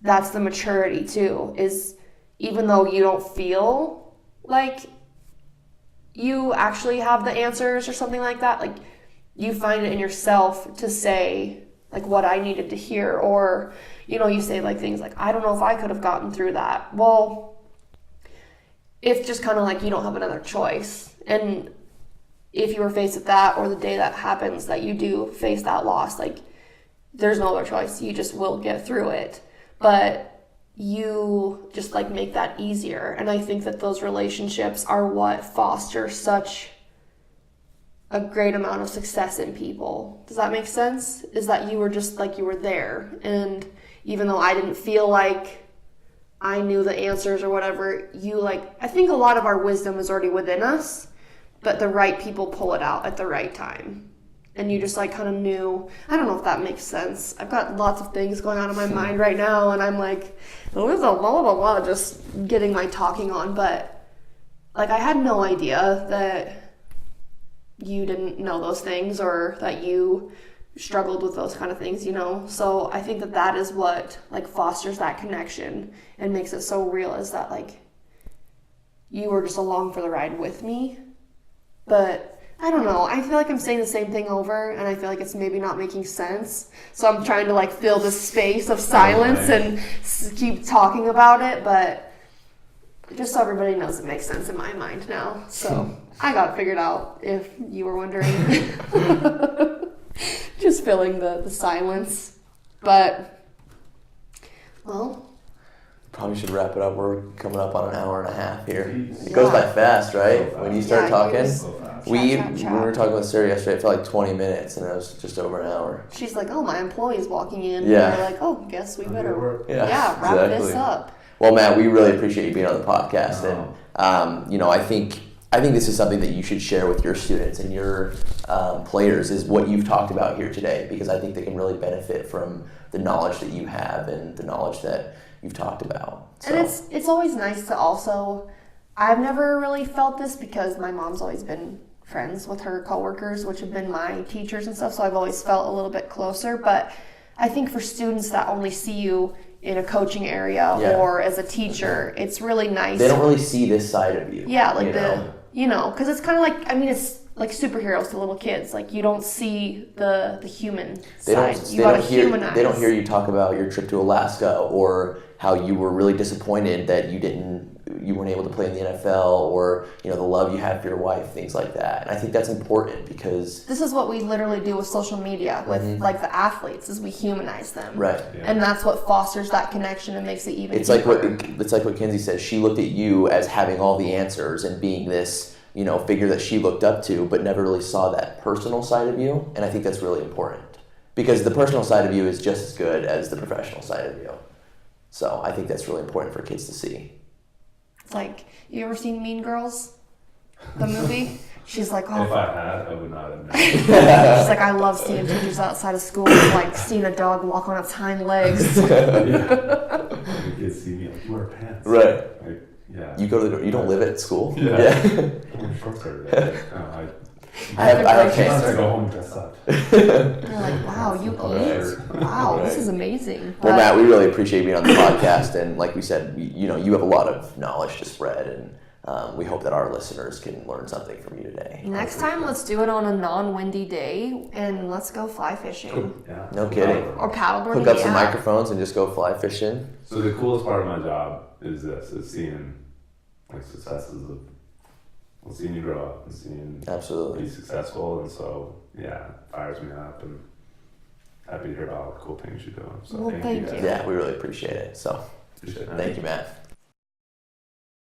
that's the maturity too, is even though you don't feel like you actually have the answers or something like that, like you find it in yourself to say like what I needed to hear, or you say like things like, I don't know if I could have gotten through that. Well, it's just kind of like you don't have another choice. And if you were faced with that, or the day that happens that you do face that loss, like there's no other choice. You just will get through it. But you just like make that easier. And I think that those relationships are what foster such a great amount of success in people. Does that make sense? Is that you were just like, you were there. And even though I didn't feel like I knew the answers or whatever, I think a lot of our wisdom is already within us, but the right people pull it out at the right time. And you just like kind of knew. I don't know if that makes sense. I've got lots of things going on in my mind right now, and I'm like, there's a lot just getting my talking on, but like I had no idea that you didn't know those things or that you struggled with those kind of things, So I think that is what like fosters that connection and makes it so real, is that like you were just along for the ride with me. But I don't know. I feel like I'm saying the same thing over, and I feel like it's maybe not making sense. So I'm trying to like fill this space of silence and keep talking about it, but just so everybody knows it makes sense in my mind now. So I got it figured out if you were wondering. Just filling the silence. But, well. Probably should wrap it up. We're coming up on an hour and a half here. It goes by fast, right? When you start talking. We were talking with Sarah yesterday. It felt like 20 minutes, and it was just over an hour. She's like, "Oh, my employee's walking in." Yeah. And we're like, "Oh, guess we better wrap exactly. this up." Well, Matt, we really appreciate you being on the podcast, and I think this is something that you should share with your students and your players, is what you've talked about here today, because I think they can really benefit from the knowledge that you have and the knowledge that you've talked about. So. And it's always nice to also. I've never really felt this because my mom's always been friends with her coworkers, which have been my teachers and stuff, so I've always felt a little bit closer. But I think for students that only see you in a coaching area or as a teacher, it's really nice. They don't really see this side of you. Yeah, like because it's kind of like, I mean, it's like superheroes to little kids. Like you don't see the human side. You gotta humanize. They don't hear you talk about your trip to Alaska or how you were really disappointed that you weren't able to play in the NFL, or the love you had for your wife, things like that. And I think that's important because this is what we literally do with social media with like the athletes, is we humanize them, right? Yeah. And that's what fosters that connection and makes it even. It's like what Kenzie says. She looked at you as having all the answers and being this figure that she looked up to, but never really saw that personal side of you. And I think that's really important because the personal side of you is just as good as the professional side of you. So I think that's really important for kids to see. It's like, you ever seen Mean Girls, the movie? She's like, oh. If I had, I would not have known. She's like, I love seeing teachers outside of school, like seeing a dog walk on its hind legs. The kids see me like, you wear pants. Right. Like, yeah. You go to you don't live at school? Yeah. I wear shorts every day. I have pants. I go home and dress up. They're like, wow, you eat? Wow, this is amazing. Well, Matt, we really appreciate you being on the podcast, and like we said, you have a lot of knowledge to spread, and we hope that our listeners can learn something from you today. Next time, let's do it on a non-windy day, and let's go fly fishing. Yeah. No kidding. Or paddleboarding. Hook up some microphones and just go fly fishing. So the coolest part of my job is seeing like successes of seeing you grow up and seeing Absolutely. be successful, and so yeah, it fires me up, and happy to hear about all the cool things you're doing. So Well, thank guys. you. Yeah, we really appreciate it. So Appreciate it. thank you, Matt.